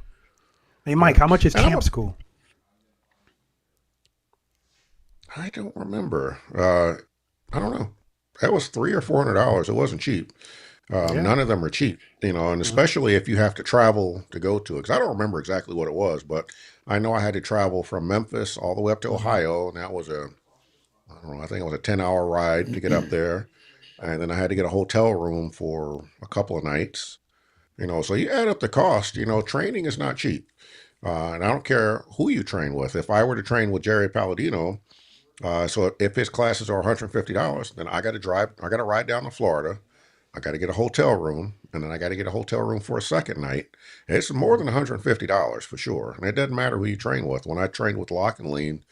Hey, Mike, how much is And camp school? I don't remember. I don't know. That was $300 or $400. It wasn't cheap. None of them are cheap, and especially if you have to travel to go to it. Because I don't remember exactly what it was, but I know I had to travel from Memphis all the way up to Ohio, and that was I don't know, I think it was a 10-hour ride to get up there. And then I had to get a hotel room for a couple of nights, so you add up the cost. Training is not cheap. And I don't care who you train with. If I were to train with Jerry Palladino, so if his classes are $150, then I got to ride down to Florida. I got to get a hotel room, and then I got to get a hotel room for a second night. It's more than $150 for sure. And it doesn't matter who you train with. When I trained with Lock and Lean,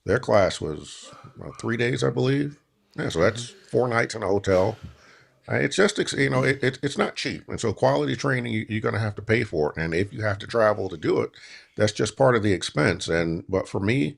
their class was 3 days, I believe. Yeah, so that's 4 nights in a hotel. It's just, it's not cheap. And so quality training, you're going to have to pay for it. And if you have to travel to do it, that's just part of the expense. But for me,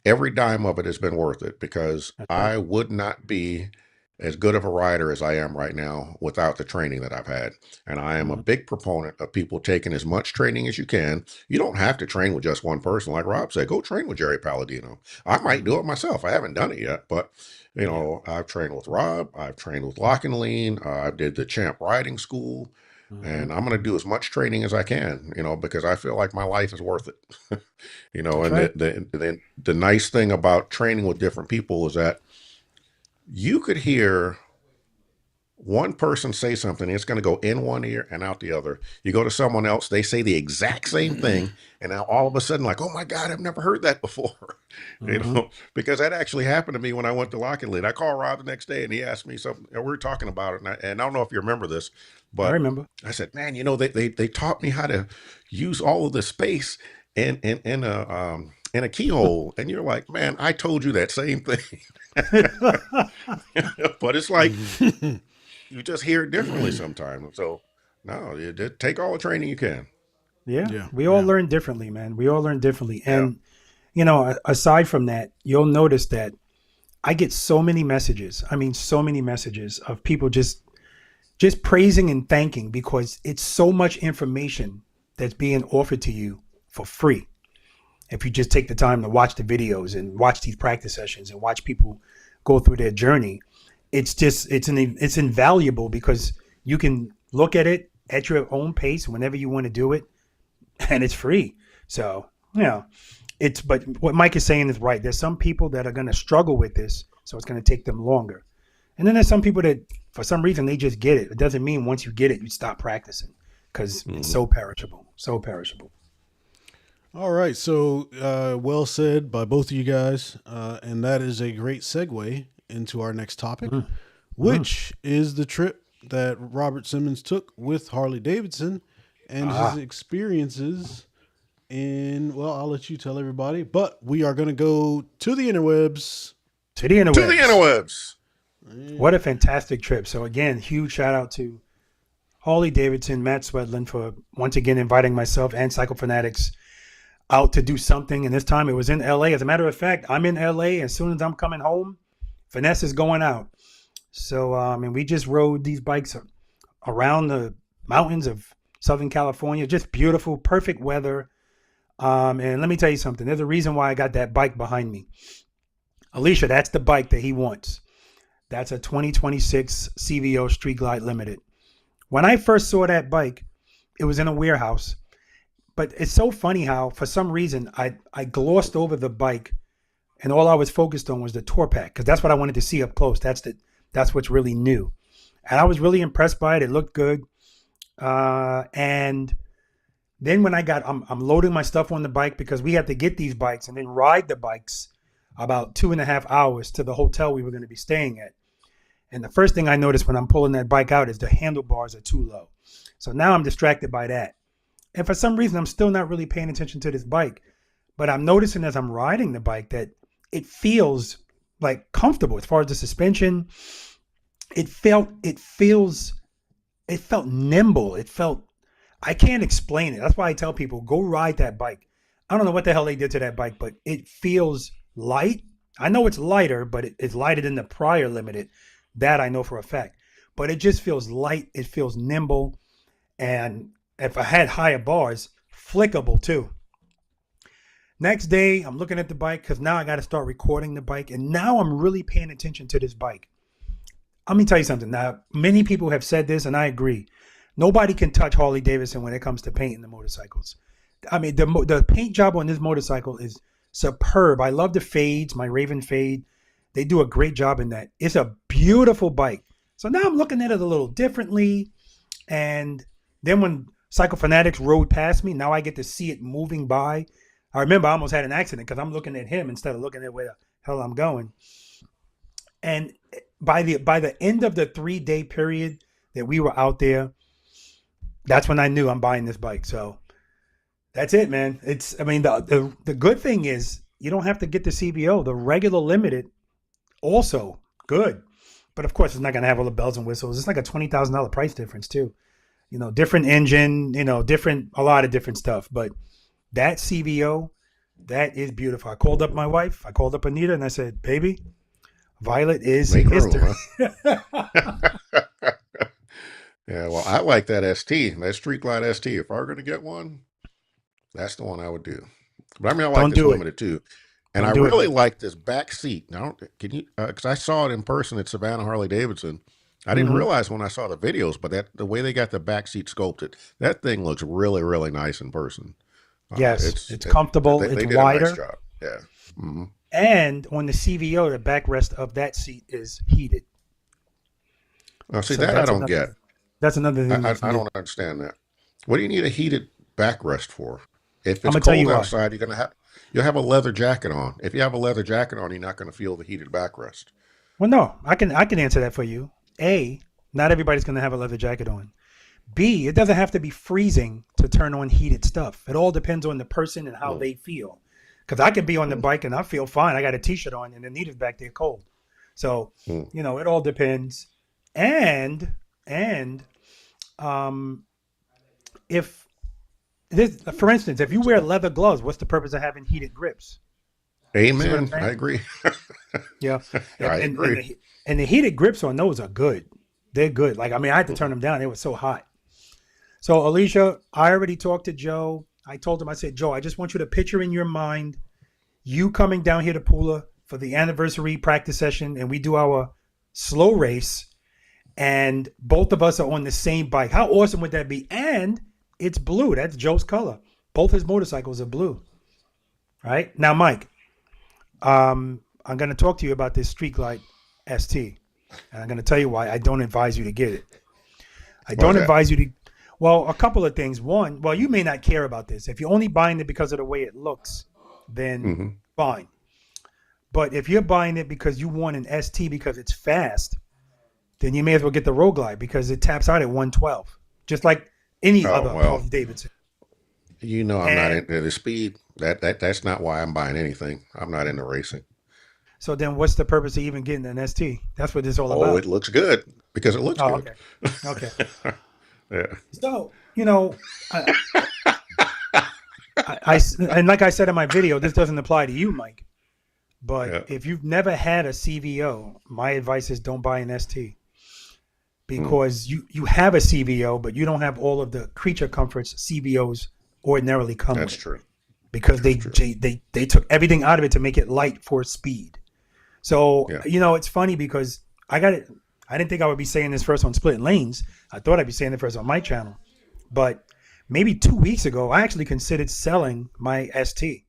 every dime of it has been worth it, because I would not be as good of a rider as I am right now without the training that I've had. And I am a big proponent of people taking as much training as you can. You don't have to train with just one person. Like Rob said, go train with Jerry Palladino. I might do it myself. I haven't done it yet, but I've trained with Rob. I've trained with Lock and Lean. I did the Champ Riding School. And I'm going to do as much training as I can, because I feel like my life is worth it. And right. the nice thing about training with different people is that you could hear one person say something, it's going to go in one ear and out the other. You go to someone else, they say the exact same thing, and now all of a sudden, like, oh my God, I've never heard that before. Because that actually happened to me when I went to Lock and Lead. I called Rob the next day, and he asked me something, and we were talking about it, and I don't know if you remember this, but I remember. I said, man, they taught me how to use all of the space in a keyhole, and you're like, man, I told you that same thing. But it's like you just hear it differently sometimes. So no, you take all the training you can. Yeah. We all learn differently, man. We all learn differently. And, aside from that, you'll notice that I get so many messages. I mean, so many messages of people just praising and thanking, because it's so much information that's being offered to you for free. If you just take the time to watch the videos and watch these practice sessions and watch people go through their journey, it's invaluable, because you can look at it at your own pace whenever you want to do it, and it's free. So, but what Mike is saying is right. There's some people that are going to struggle with this, so it's going to take them longer. And then there's some people that, for some reason, they just get it. It doesn't mean once you get it, you stop practicing, because it's so perishable. So perishable. All right. So, well said by both of you guys. And that is a great segue into our next topic, which is the trip that Robert Simmons took with Harley Davidson and his experiences I'll let you tell everybody, but we are going to go to the interwebs. To the interwebs. Yeah. What a fantastic trip. So again, huge shout out to Harley Davidson, Matt Swedlin, for once again inviting myself and Cycle Fanatics out to do something. And this time it was in LA. As a matter of fact, I'm in LA. As soon as I'm coming home, Finesse is going out. So, and we just rode these bikes around the mountains of Southern California. Just beautiful, perfect weather. And let me tell you something. There's a reason why I got that bike behind me. Alicia, that's the bike that he wants. That's a 2026 CVO Street Glide Limited. When I first saw that bike, it was in a warehouse. But it's so funny how, for some reason, I glossed over the bike, and all I was focused on was the tour pack, because that's what I wanted to see up close. That's what's really new. and I was really impressed by it. It looked good. And then when I'm loading my stuff on the bike because we had to get these bikes and then ride the bikes about 2.5 hours to the hotel we were going to be staying at. And the first thing I noticed when I'm pulling that bike out is the handlebars are too low. So now I'm distracted by that. And for some reason, I'm still not really paying attention to this bike. But I'm noticing as I'm riding the bike that it feels like comfortable as far as the suspension. It felt nimble. I can't explain it. That's why I tell people, go ride that bike. I don't know what the hell they did to that bike, but it feels light. I know it's lighter, but it's lighter than the prior Limited. That I know for a fact. But it just feels light. It feels nimble. And if I had higher bars, flickable too. Next day, I'm looking at the bike because now I got to start recording the bike. And now I'm really paying attention to this bike. Let me tell you something. Now, many people have said this, and I agree. Nobody can touch Harley Davidson when it comes to painting the motorcycles. I mean, the paint job on this motorcycle is superb. I love the fades, my Raven fade. They do a great job in that. It's a beautiful bike. So now I'm looking at it a little differently. And then when Cycle Fanatics rode past me, now I get to see it moving by. I remember I almost had an accident because I'm looking at him instead of looking at where the hell I'm going. And by the end of the 3-day period that we were out there, that's when I knew I'm buying this bike. So that's it, man. The good thing is you don't have to get the CVO. The regular Limited, also good. But of course, it's not going to have all the bells and whistles. It's like a $20,000 price difference too. Different engine, a lot of different stuff. But that CVO, that is beautiful. I called up my wife. I called up Anita and I said, baby, Violet is history. Huh? Yeah, well, I like that ST, that Street Glide ST. If I were going to get one, that's the one I would do. But I mean, I like this Limited too. And I really like this back seat. Now, can you? Because I saw it in person at Savannah Harley Davidson. I didn't realize when I saw the videos, but the way they got the back seat sculpted, that thing looks really, really nice in person. Yes, it's comfortable. They it's did wider. A nice job. Yeah. Mm-hmm. And on the CVO, the backrest of that seat is heated. Oh, see, so that I don't get. That's another thing. I don't understand that. What do you need a heated backrest for? If it's cold outside, you'll have a leather jacket on. If you have a leather jacket on, you're not going to feel the heated backrest. Well, no, I can answer that for you. A, not everybody's going to have a leather jacket on. B, it doesn't have to be freezing to turn on heated stuff. It all depends on the person and how they feel. Because I can be on the bike and I feel fine. I got a T-shirt on and Anita's back there cold. So, it all depends. And if this, for instance, if you wear leather gloves, what's the purpose of having heated grips? Amen. I agree. Yeah. I agree. And the heated grips on those are good. They're good. I had to turn them down. They were so hot. So, Alicia, I already talked to Joe. I told him, I said, Joe, I just want you to picture in your mind you coming down here to Pula for the anniversary practice session, and we do our slow race, and both of us are on the same bike. How awesome would that be? And it's blue. That's Joe's color. Both his motorcycles are blue. Right? Now, Mike, I'm going to talk to you about this Street Glide ST. And I'm going to tell you why I don't advise you to get it. I don't advise you to. Well, a couple of things. One, well, you may not care about this. If you're only buying it because of the way it looks, then fine. But if you're buying it because you want an ST because it's fast, then you may as well get the Road Glide because it taps out at 112, just like any other Harley Davidson. I'm not into the speed. That's not why I'm buying anything. I'm not into racing. So then what's the purpose of even getting an ST? That's what this is all about. Oh, it looks good because it looks good. Okay. Yeah. So, and like I said in my video, this doesn't apply to you, Mike. But if you've never had a CVO, my advice is don't buy an ST. Because you have a CVO, but you don't have all of the creature comforts CVOs ordinarily come with. That's true. Because they took everything out of it to make it light for speed. So, it's funny because I didn't think I would be saying this first on Split Lanes. I thought I'd be saying it first on my channel. But maybe 2 weeks ago, I actually considered selling my ST.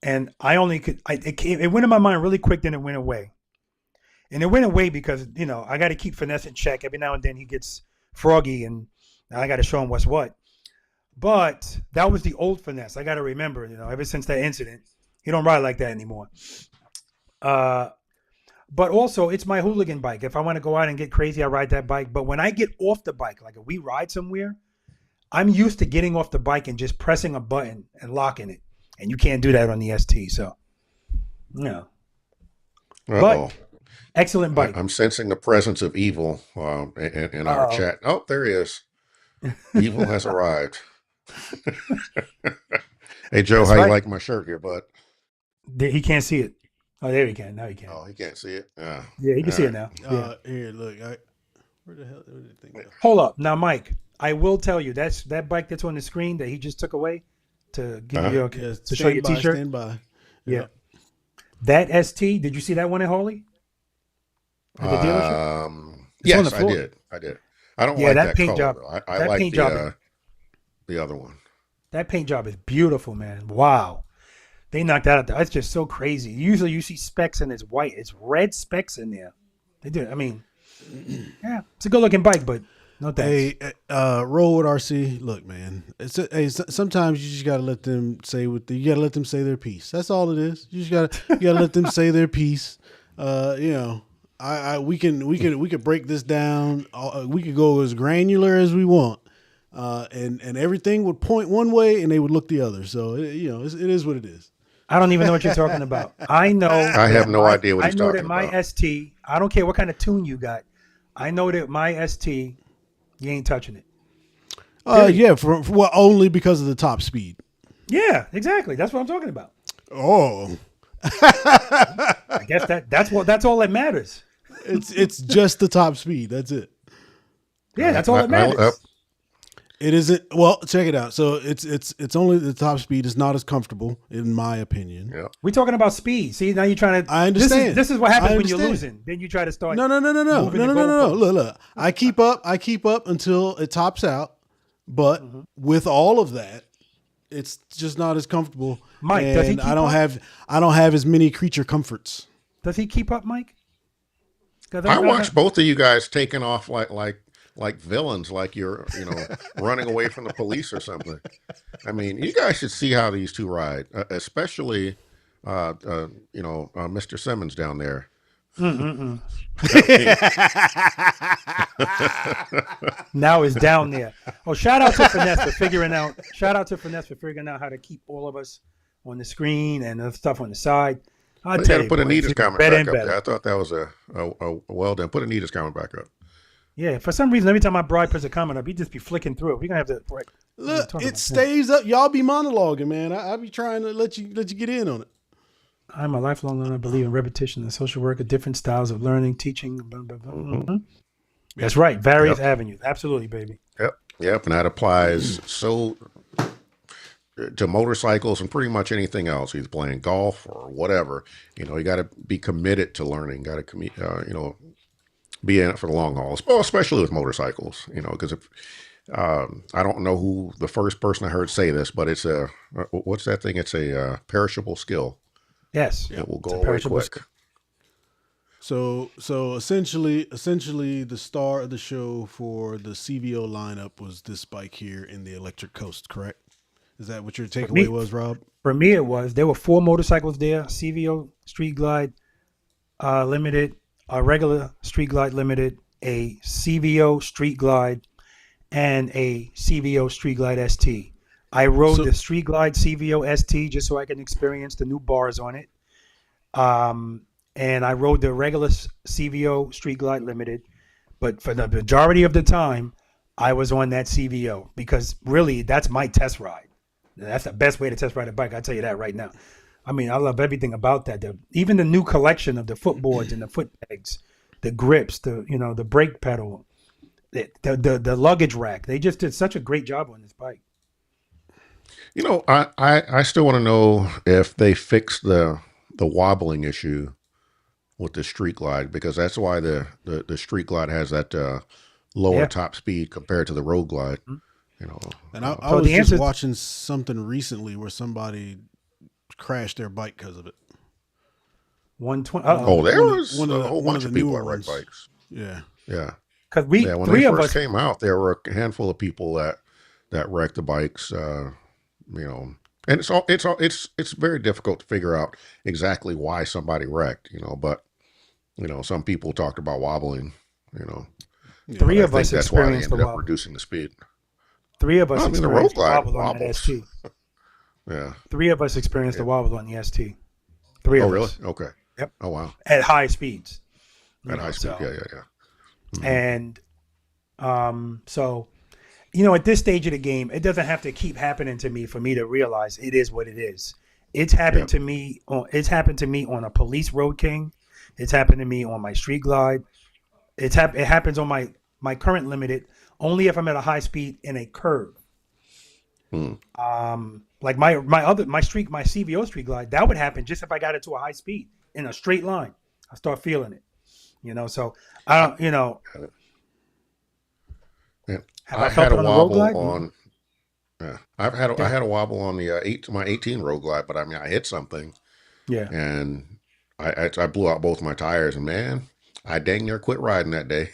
And I only could, it went in my mind really quick, then it went away. And it went away because, I got to keep Finesse in check. Every now and then he gets froggy and I got to show him what's what. But that was the old Finesse. I got to remember, ever since that incident, he don't ride like that anymore. But also, it's my hooligan bike. If I want to go out and get crazy, I ride that bike. But when I get off the bike, like if we ride somewhere, I'm used to getting off the bike and just pressing a button and locking it. And you can't do that on the ST. So, no. But excellent bike. I'm sensing the presence of evil in our chat. Oh, there he is. Evil has arrived. Hey, Joe, how you like my shirt here, bud? He can't see it. Oh, there he can. Now he can. Oh, he can't see it? Yeah, he can see it now. Here, look. Where the hell did the thing go? Hold up. Now, Mike, I will tell you, that bike that's on the screen that he just took away to give you to show your T-shirt. Stand by. Yeah. That ST, did you see that one at Harley? At the dealership? Yes, I did. I don't like that paint color, job. I like the other one. That paint job is beautiful, man. Wow. They knocked that out there. That's just so crazy. Usually you see specks and it's white. It's red specks in there. They do. I mean, yeah, it's a good looking bike, but no thanks. Hey, roll with RC. Look, man. Sometimes you just gotta let them say their piece. That's all it is. You just gotta let them say their piece. We could break this down. We could go as granular as we want, and everything would point one way and they would look the other. So it is what it is. I don't even know what you're talking about. I know. I have no idea what he's talking about. I know that my ST. I don't care what kind of tune you got. I know that my ST. You ain't touching it. Yeah, for only because of the top speed. Yeah, exactly. That's what I'm talking about. Oh, I guess that's all that matters. It's just the top speed. That's it. Yeah, that's all that matters. It isn't. Well, check it out. So it's only the top speed is not as comfortable, in my opinion. Yeah. We're talking about speed. See, now you're trying to. I understand. This is what happens when you're losing. Then you try to start. No. Look. I keep up until it tops out, but with all of that, it's just not as comfortable. Mike, and does he keep I don't have as many creature comforts. Does he keep up, Mike? I watched both of you guys taking off like villains, like you're running away from the police or something. I mean, you guys should see how these two ride, especially Mr. Simmons down there. Now it's down there. Oh, shout out to Finesse for figuring out. Shout out to Finesse for figuring out how to keep all of us on the screen and the stuff on the side. I tell you, put Anita's comment back up there. I thought that was a well done. Put Anita's comment back up. Yeah, for some reason, every time my bride puts a comment up, he just be flicking through it. We're gonna have to break. Look, it stays up. Y'all be monologuing, man. I be trying to let you get in on it. I'm a lifelong learner. I believe in repetition and social work, different styles of learning, teaching. Blah, blah, blah. Mm-hmm. That's right. Various avenues. Absolutely, baby. Yep. And that applies to motorcycles and pretty much anything else. Either playing golf or whatever. You got to be committed to learning. Got to be in it for the long haul, especially with motorcycles, because if I don't know who the first person I heard say this, but it's what's that thing? It's a perishable skill. Yes. It will go away quick. So essentially the star of the show for the CVO lineup was this bike here in the Electric Coast, correct? Is that what your takeaway was, Rob? For me, it was. There were 4 motorcycles there: CVO Street Glide Limited, a regular Street Glide Limited, a CVO Street Glide, and a CVO Street Glide ST. I rode the Street Glide CVO ST just so I can experience the new bars on it. And I rode the regular CVO Street Glide Limited. But for the majority of the time, I was on that CVO because really that's my test ride. That's the best way to test ride a bike. I'll tell you that right now. I mean, I love everything about that. Even the new collection of the footboards and the foot pegs, the grips, the brake pedal, the luggage rack. They just did such a great job on this bike. I still want to know if they fixed the wobbling issue with the Street Glide, because that's why the Street Glide has that lower top speed compared to the Road Glide. And I was just watching something recently where somebody crashed their bike because of it. 120. Oh, there one of- was one of a the- whole one bunch of of the people newer that wrecked ones. bikes. Yeah. Yeah. Because When three they of first us. came out, there were a handful of people that wrecked the bikes. And it's very difficult to figure out exactly why somebody wrecked. But some people talked about wobbling. Three But I of think us that's why they experienced the ended up wobble. reducing the speed. Three of us I mean, the road experienced the glide wobble on that wobbles. ST. Yeah. Three of us experienced the wobble on the ST. Three Oh, of really? us. Okay. Yep. Oh, wow. At high speeds. At high speed. So, Yeah. Mhm. and so, at this stage of the game, it doesn't have to keep happening to me for me to realize it is what it is. It's happened to me. It's happened to me on a police road king. It's happened to me on my street glide. It happens on my current limited only if I'm at a high speed in a curve. Like my CVO street glide, that would happen just if I got it to a high speed in a straight line. I start feeling it. So I don't. Yeah. Have I I felt had it a on the road glide? wobble on. Yeah, I had a wobble on the my 18 road glide, but I mean I hit something Yeah. and I blew out both my tires, and man, I dang near quit riding that day.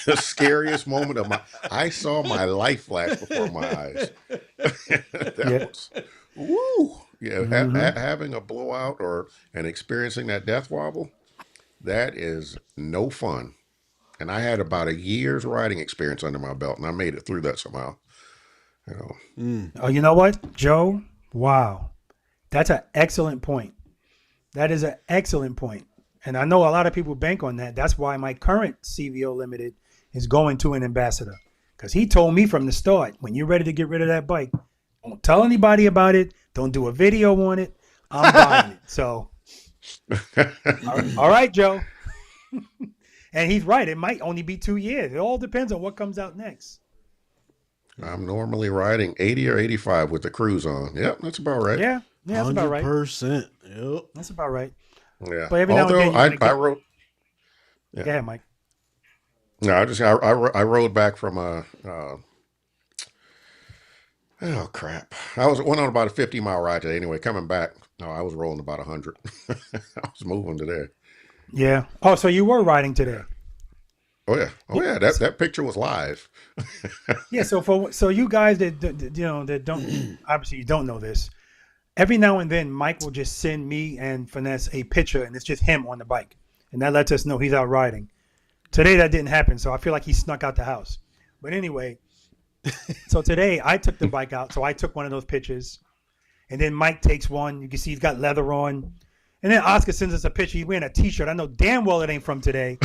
The scariest moment of I saw my life flash before my eyes. That Yeah. was, woo. Yeah, Mhm. having a blowout and experiencing that death wobble, that is no fun. And I had about a year's riding experience under my belt, and I made it through that somehow. Oh, you know what, Joe? Wow, that's an excellent point. That is an excellent point. And I know a lot of people bank on that. That's why my current CVO limited is going to an ambassador. Because he told me from the start, when you're ready to get rid of that bike, don't tell anybody about it. Don't do a video on it. I'm buying it. So, all right, Joe. And he's right. It might only be 2 years. It all depends on what comes out next. I'm normally riding 80 or 85 with the cruise on. Yep, that's about right. Yeah, that's about right. 100%. Yep. That's about right. Yeah. But every now and Although then I rode. Go ahead, Mike. No, I rode back from oh crap! Went on about a 50-mile ride today. Anyway, coming back, no, I was rolling about 100. I was moving today. Yeah. Oh, so you were riding today? Oh yeah. That picture was live. Yeah. So you guys that that don't obviously you don't know this. Every now and then, Mike will just send me and Finesse a picture, and it's just him on the bike, and that lets us know he's out riding. Today that didn't happen, so I feel like he snuck out the house. But anyway, so today I took the bike out, so I took one of those pictures, and then Mike takes one. You can see he's got leather on, and then Oscar sends us a picture. He's wearing a T-shirt. I know damn well it ain't from today.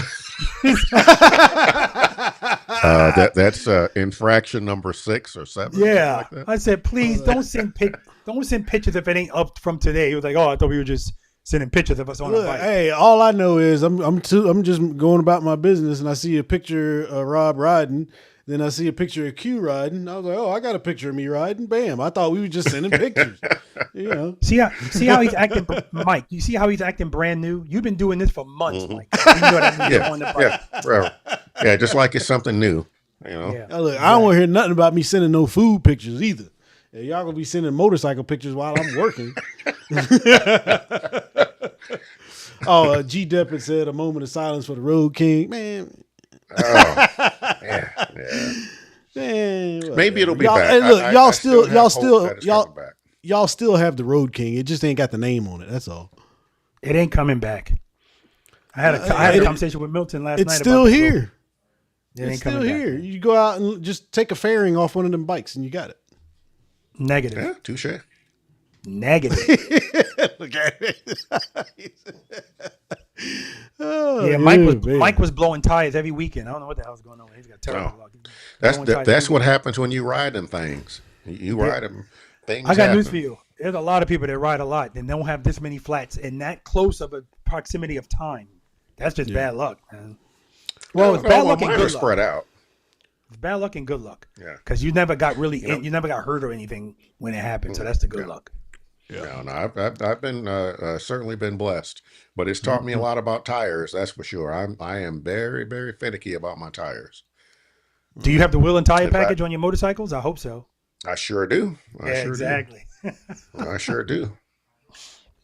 That's infraction number 6 or 7. Yeah, Like that. I said, please don't send pictures if it ain't up from today. He was like, oh, I thought we were just sending pictures of us on a Look, bike. hey, all I know is I'm just going about my business, and I see a picture of Rob riding. Then I see a picture of Q riding. I was like, oh, I got a picture of me riding. Bam! I thought we were just sending pictures. See how he's acting, Mike. You see how he's acting brand new. You've been doing this for months, Mike. You know what I mean? On the bike. Forever. Yeah, just like it's something new. Yeah. Look, I don't want to hear nothing about me sending no food pictures either. Yeah, y'all gonna be sending motorcycle pictures while I'm working. G. Depp said a moment of silence for the Road King. Man. Oh, yeah. Man, Maybe it'll be y'all, back. Hey, look, I still have hope that it's coming back. y'all still have the Road King. It just ain't got the name on it. That's all. It ain't coming back. I had a conversation with Milton last night. It's still here. It It's still here. You go out and just take a fairing off one of them bikes, and you got it. Negative. Yeah, touche. Negative. Look at it. Yeah, Mike was blowing tires every weekend. I don't know what the hell's going on. He's got terrible luck. That's what happens when you ride them things. You ride them. Things I got happen. news for you. There's a lot of people that ride a lot and don't have this many flats in that close of a proximity of time. That's just bad luck, man. Well, it's bad luck and mine good are spread luck. out. It's bad luck and good luck. Yeah. Because you never got you never got hurt or anything when it happened. So that's the good luck. Yeah. No, I've been certainly been blessed, but it's taught me a lot about tires. That's for sure. I am very, very finicky about my tires. Do you have the wheel and tire In fact- package on your motorcycles? I hope so. I sure do. Exactly. I sure do.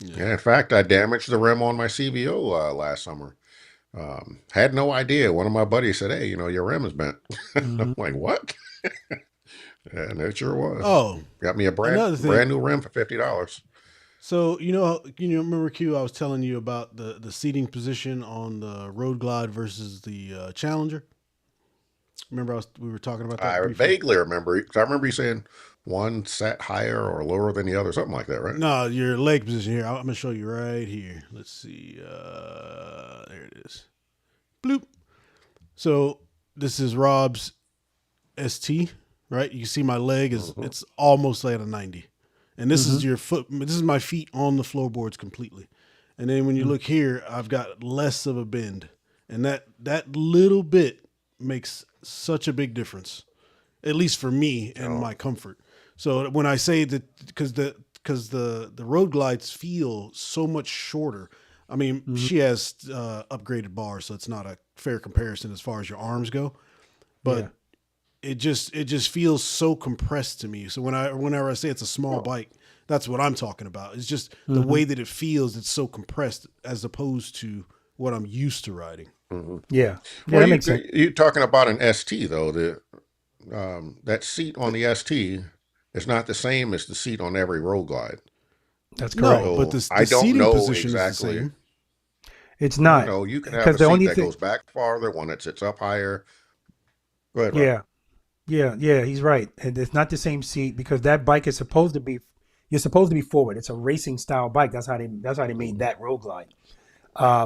Yeah, in fact, I damaged the rim on my CVO last summer. Had no idea. One of my buddies said, "Hey, your rim is bent." I'm Hmm. like, "What?" And it sure was. Oh, Got me a another thing. brand new rim for $50. So remember Q? I was telling you about the seating position on the Road Glide versus the Challenger. Remember, we were talking about that I briefly. vaguely remember because I remember you saying one sat higher or lower than the other, something like that, right? No, your leg position here. I'm gonna show you right here. Let's see. There it is. Bloop. So this is Rob's ST, right? You can see my leg is Mm-hmm. it's almost at a 90, and this Hmm. is your foot. This is my feet on the floorboards completely, and then when you look here, I've got less of a bend, and that little bit makes such a big difference, at least for me and Oh, my comfort. So when I say that, because the road glides feel so much shorter. I mean, Hmm. she has upgraded bars, so it's not a fair comparison as far as your arms go. Yeah. But it just feels so compressed to me. So whenever I say it's a small well, bike, that's what I'm talking about. It's just the Hmm. way that it feels. It's so compressed as opposed to what I'm used to riding. hmm Yeah. Yeah, well, that makes sense. you talking about an ST though? That seat on the ST is not the same as the seat on every road glide. That's No, correct. but So the I don't seating know position is the exactly. same. It's Well, not no, you can have because a the seat only that thing. goes back farther, one that sits up higher. Go ahead, Rob. Yeah. Yeah. Yeah. He's right. And it's not the same seat because that bike is supposed to be. You're supposed to be forward. It's a racing style bike. That's how they. That's how they made Hmm that road glide.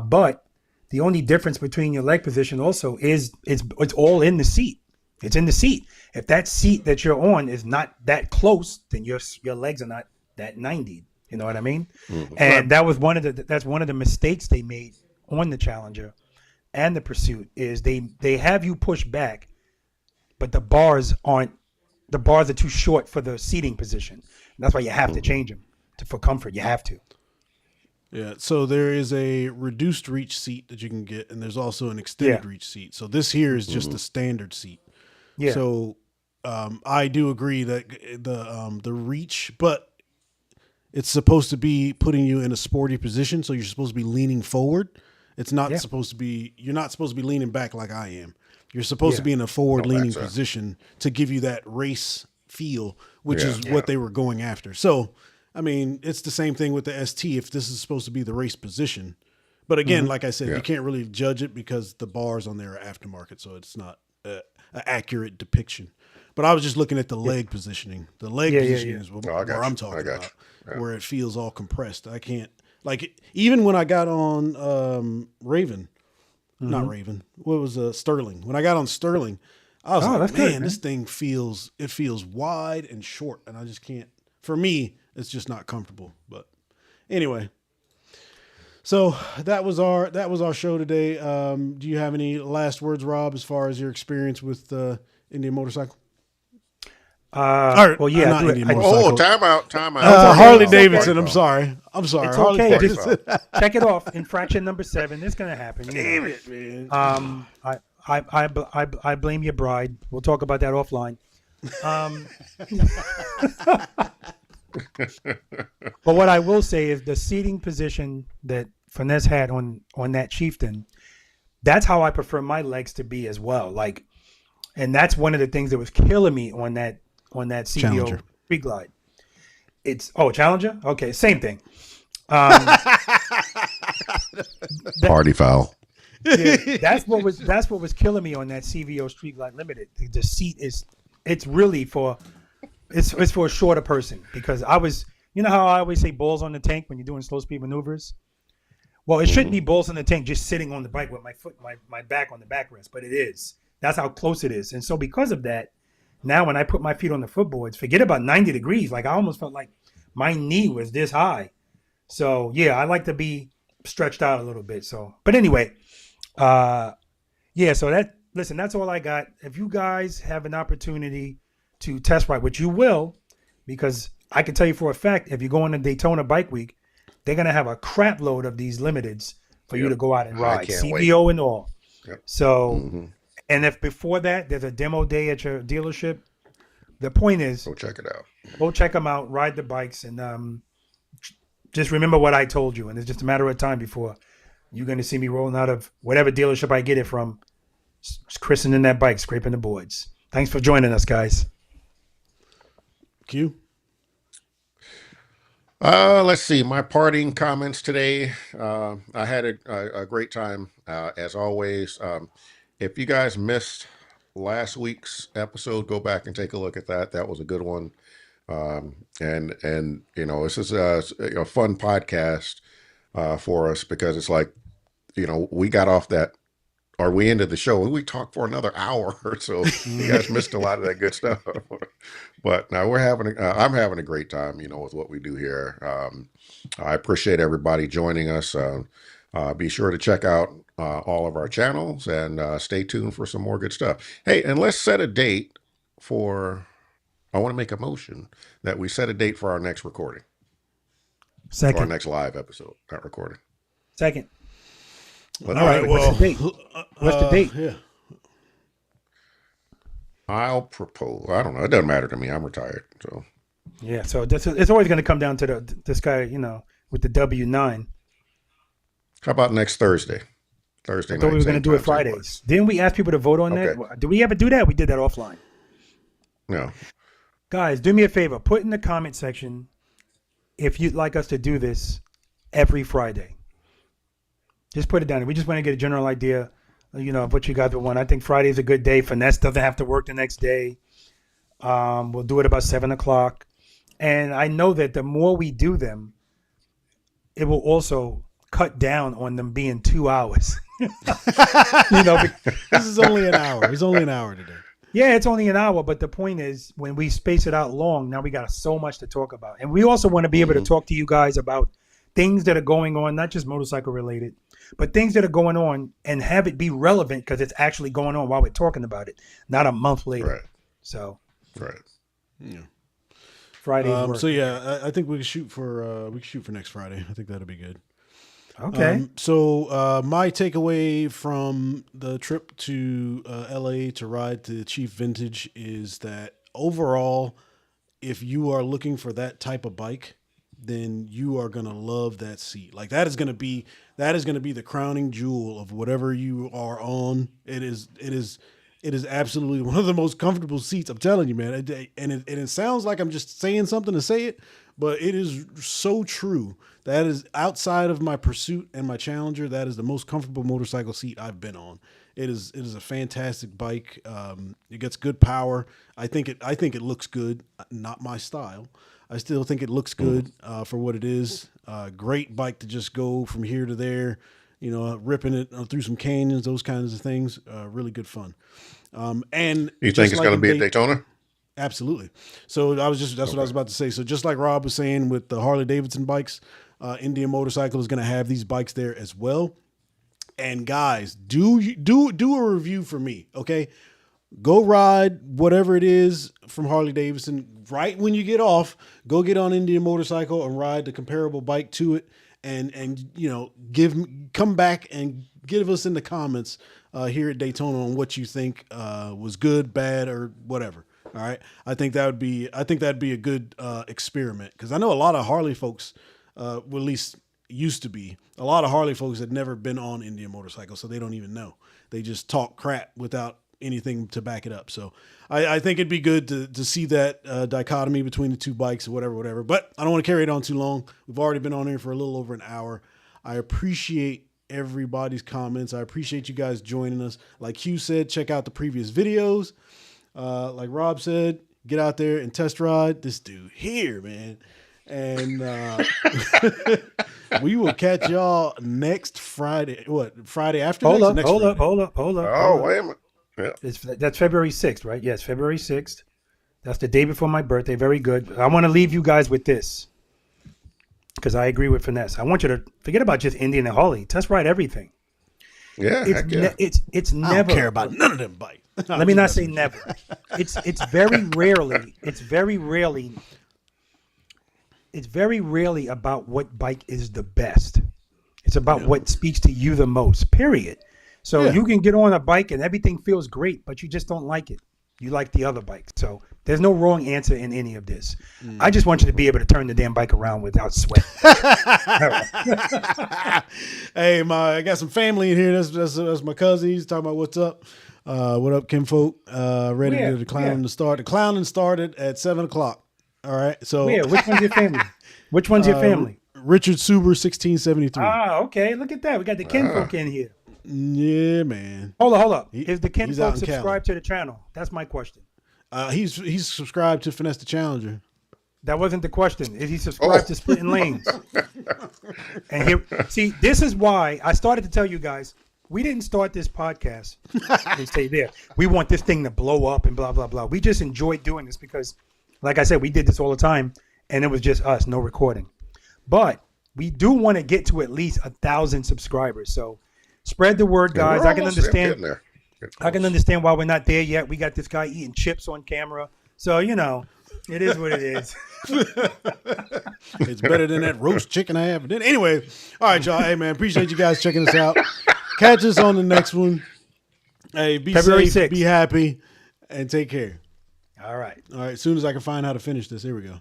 But the only difference between your leg position also is it's all in the seat. It's in the seat. If that seat that you're on is not that close, then your legs are not that 90. You know what I mean? hmm Right. And that was that's one of the mistakes they made on the Challenger and the Pursuit is they have you push back, but the bars are too short for the seating position. And that's why you have to hmm change them for comfort. You have to. Yeah. So there is a reduced reach seat that you can get, and there's also an Yeah. extended reach seat. So this here is just hmm a standard seat. Yeah. So I do agree that the reach, but it's supposed to be putting you in a sporty position. So you're supposed to be leaning forward. It's not Yeah. supposed to be. You're not supposed to be leaning back like I am. You're supposed to Yeah. be in a forward No, leaning that's position to give you that race feel, which yeah, is Yeah. what they were going after. So, I mean, it's the same thing with the ST. If this is supposed to be the race position, but again, Hmm. like I said, yeah. you can't really judge it because the bars on there are aftermarket, so it's not an accurate depiction. But I was just looking at the Yeah. leg positioning. The leg Yeah. Yeah. positioning Yeah. is No, I where got I'm you. I talking got about, you. Yeah. where it feels all compressed. I can't like even when I got on Raven, not Hmm. Raven. What was Sterling? When I got on Sterling, I was Oh, like, that's good, man, this man. thing feels wide and short, and I just can't. For me, it's just not comfortable. But anyway, so that was our show today. Do you have any last words, Rob, as far as your experience with Indian motorcycle? Or Well, yeah, I not do. Indian Oh, motorcycle. time out, time No, it's out. okay. Harley It's okay. Davidson. Party I'm foul. sorry. I'm sorry. It's Harley okay. Party Just foul. Davidson. check it off. Infraction number 7. It's gonna happen. Damn it, man. I blame your bride. We'll talk about that offline. Um, but what I will say is the seating position that Finesse had on that Chieftain. That's how I prefer my legs to be as well. Like, and that's one of the things that was killing me on that CVO Challenger. Free Glide. It's Challenger. Okay, same thing. Um, that, Party foul. yeah, that's what was killing me on that CVO Street Glide Limited. The seat it's really for it's for a shorter person because how I always say balls on the tank when you're doing slow speed maneuvers. Well, it shouldn't hmm be balls in the tank just sitting on the bike with my back on the backrest, but it is. That's how close it is. And so because of that, now when I put my feet on the footboards, forget about 90 degrees. Like I almost felt like my knee was this high. So yeah, I like to be stretched out a little bit. So, but anyway, uh, yeah. So that's all I got. If you guys have an opportunity to test ride, which you will, because I can tell you for a fact, if you go on the Daytona Bike Week, they're gonna have a crap load of these limiteds for you Yep. to go out and I ride, can't wait. CVO and all. Yep. So, hmm and if before that there's a demo day at your dealership, the point is Go check it out. go check them out, ride the bikes, and just remember what I told you, and it's just a matter of time before you're going to see me rolling out of whatever dealership I get it from, christening that bike, scraping the boards. Thanks for joining us, guys. Q. Let's see. My parting comments today. I had a great time, as always. If you guys missed last week's episode, go back and take a look at that. That was a good one. And this is a fun podcast for us because it's like, we got off that, or we ended the show and we talked for another hour or so. You guys missed a lot of that good stuff. But now I'm having a great time, with what we do here. I appreciate everybody joining us. Be sure to check out all of our channels and stay tuned for some more good stuff. Hey, and let's set a date I want to make a motion that we set a date for our next recording. Second. For our next live episode, not recording. Second. All right. What's the date? What's the date? Yeah. I'll propose. I don't know. It doesn't matter to me. I'm retired. So. Yeah. So it's always going to come down to this guy, with the W9. How about next Thursday? Thursday I night. thought we were going to do it Fridays. Didn't we ask people to vote on that? Did we ever do that? We did that offline. No. Guys, do me a favor. Put in the comment section if you'd like us to do this every Friday. Just put it down. We just want to get a general idea, of what you guys would want. I think Friday is a good day. Finesse doesn't have to work the next day. We'll do it about 7 o'clock. And I know that the more we do them, it will also cut down on them being 2 hours. This is only an hour. It's only an hour today. Yeah, it's only an hour, but the point is when we space it out long, now we got so much to talk about. And we also want to be able to talk to you guys about things that are going on, not just motorcycle related, but things that are going on and have it be relevant because it's actually going on while we're talking about it, not a month later. Right. So, right. Yeah. Friday's work. So yeah, I think we can shoot for next Friday. I think that'll be good. Okay. So my takeaway from the trip to LA to ride the Chief Vintage is that overall, if you are looking for that type of bike, then you are going to love that seat. Like that is going to be the crowning jewel of whatever you are on. It is absolutely one of the most comfortable seats. I'm telling you, man. And it sounds like I'm just saying something to say it, but it is so true. That is outside of my Pursuit and my Challenger. That is the most comfortable motorcycle seat I've been on. It is a fantastic bike. It gets good power. I think it looks good. Not my style. I still think it looks good for what it is. Great bike to just go from here to there, ripping it through some canyons, those kinds of things. Really good fun. And you think it's going to be at Daytona? Absolutely. So that's what I was about to say. So just like Rob was saying with the Harley Davidson bikes, Indian Motorcycle is going to have these bikes there as well. And guys, do a review for me, okay? Go ride whatever it is from Harley Davidson. Right when you get off, go get on Indian Motorcycle and ride the comparable bike to it, and come back and give us in the comments here at Daytona on what you think was good, bad, or whatever. All right, I think that'd be a good experiment because I know a lot of Harley folks, well, at least used to be a lot of Harley folks had never been on Indian Motorcycle, so they don't even know. They just talk crap without anything to back it up. So I think it'd be good to see that dichotomy between the two bikes or whatever. But I don't want to carry it on too long. We've already been on here for a little over an hour. I appreciate everybody's comments. I appreciate you guys joining us. Like Hugh said, check out the previous videos. Like Rob said, get out there and test ride this dude here, man. And we will catch y'all next Friday. What, Friday after next? Hold up. Oh, wait a minute. Yeah. That's February 6th, right? Yes, February 6th. That's the day before my birthday. Very good. I want to leave you guys with this because I agree with Finesse. I want you to forget about just Indian and Harley. Test ride everything. Yeah, it's never. I don't care about none of them bikes. Let me not say never. It's very rarely about what bike is the best. It's about what speaks to you the most. Period. So you can get on a bike and everything feels great, but you just don't like it. you like the other bike. So there's no wrong answer in any of this. I just want you to be able to turn the damn bike around without sweat. Hey, I got some family in here. That's my cousin. He's talking about what's up. What up, Kinfolk? Ready to the clowning to start. The clowning started at 7:00. All right. So Yeah, which one's your family? Which one's your family? Richard Suber, 1673. Ah, okay. Look at that. We got the kinfolk in here. Yeah, man. Hold up. Is the out kinfolk in subscribed to the channel? That's my question. He's subscribed to Finesse the Challenger. That wasn't the question. Is he subscribed to Splitting Lanes? And here, see, this is why I started to tell you guys, we didn't start this podcast. They say there. We want this thing to blow up and blah, blah, blah. We just enjoyed doing this because, like I said, we did this all the time, and it was just us, no recording. But we do want to get to at least 1,000 subscribers. So spread the word, guys. I can understand. I can understand why we're not there yet. We got this guy eating chips on camera. So, it is what it is. It's better than that roast chicken I have. Anyway, all right, y'all. Hey, man, appreciate you guys checking us out. Catch us on the next one. Hey, be February safe, 6th. be happy, and take care. All right. All right, as soon as I can find how to finish this, here we go.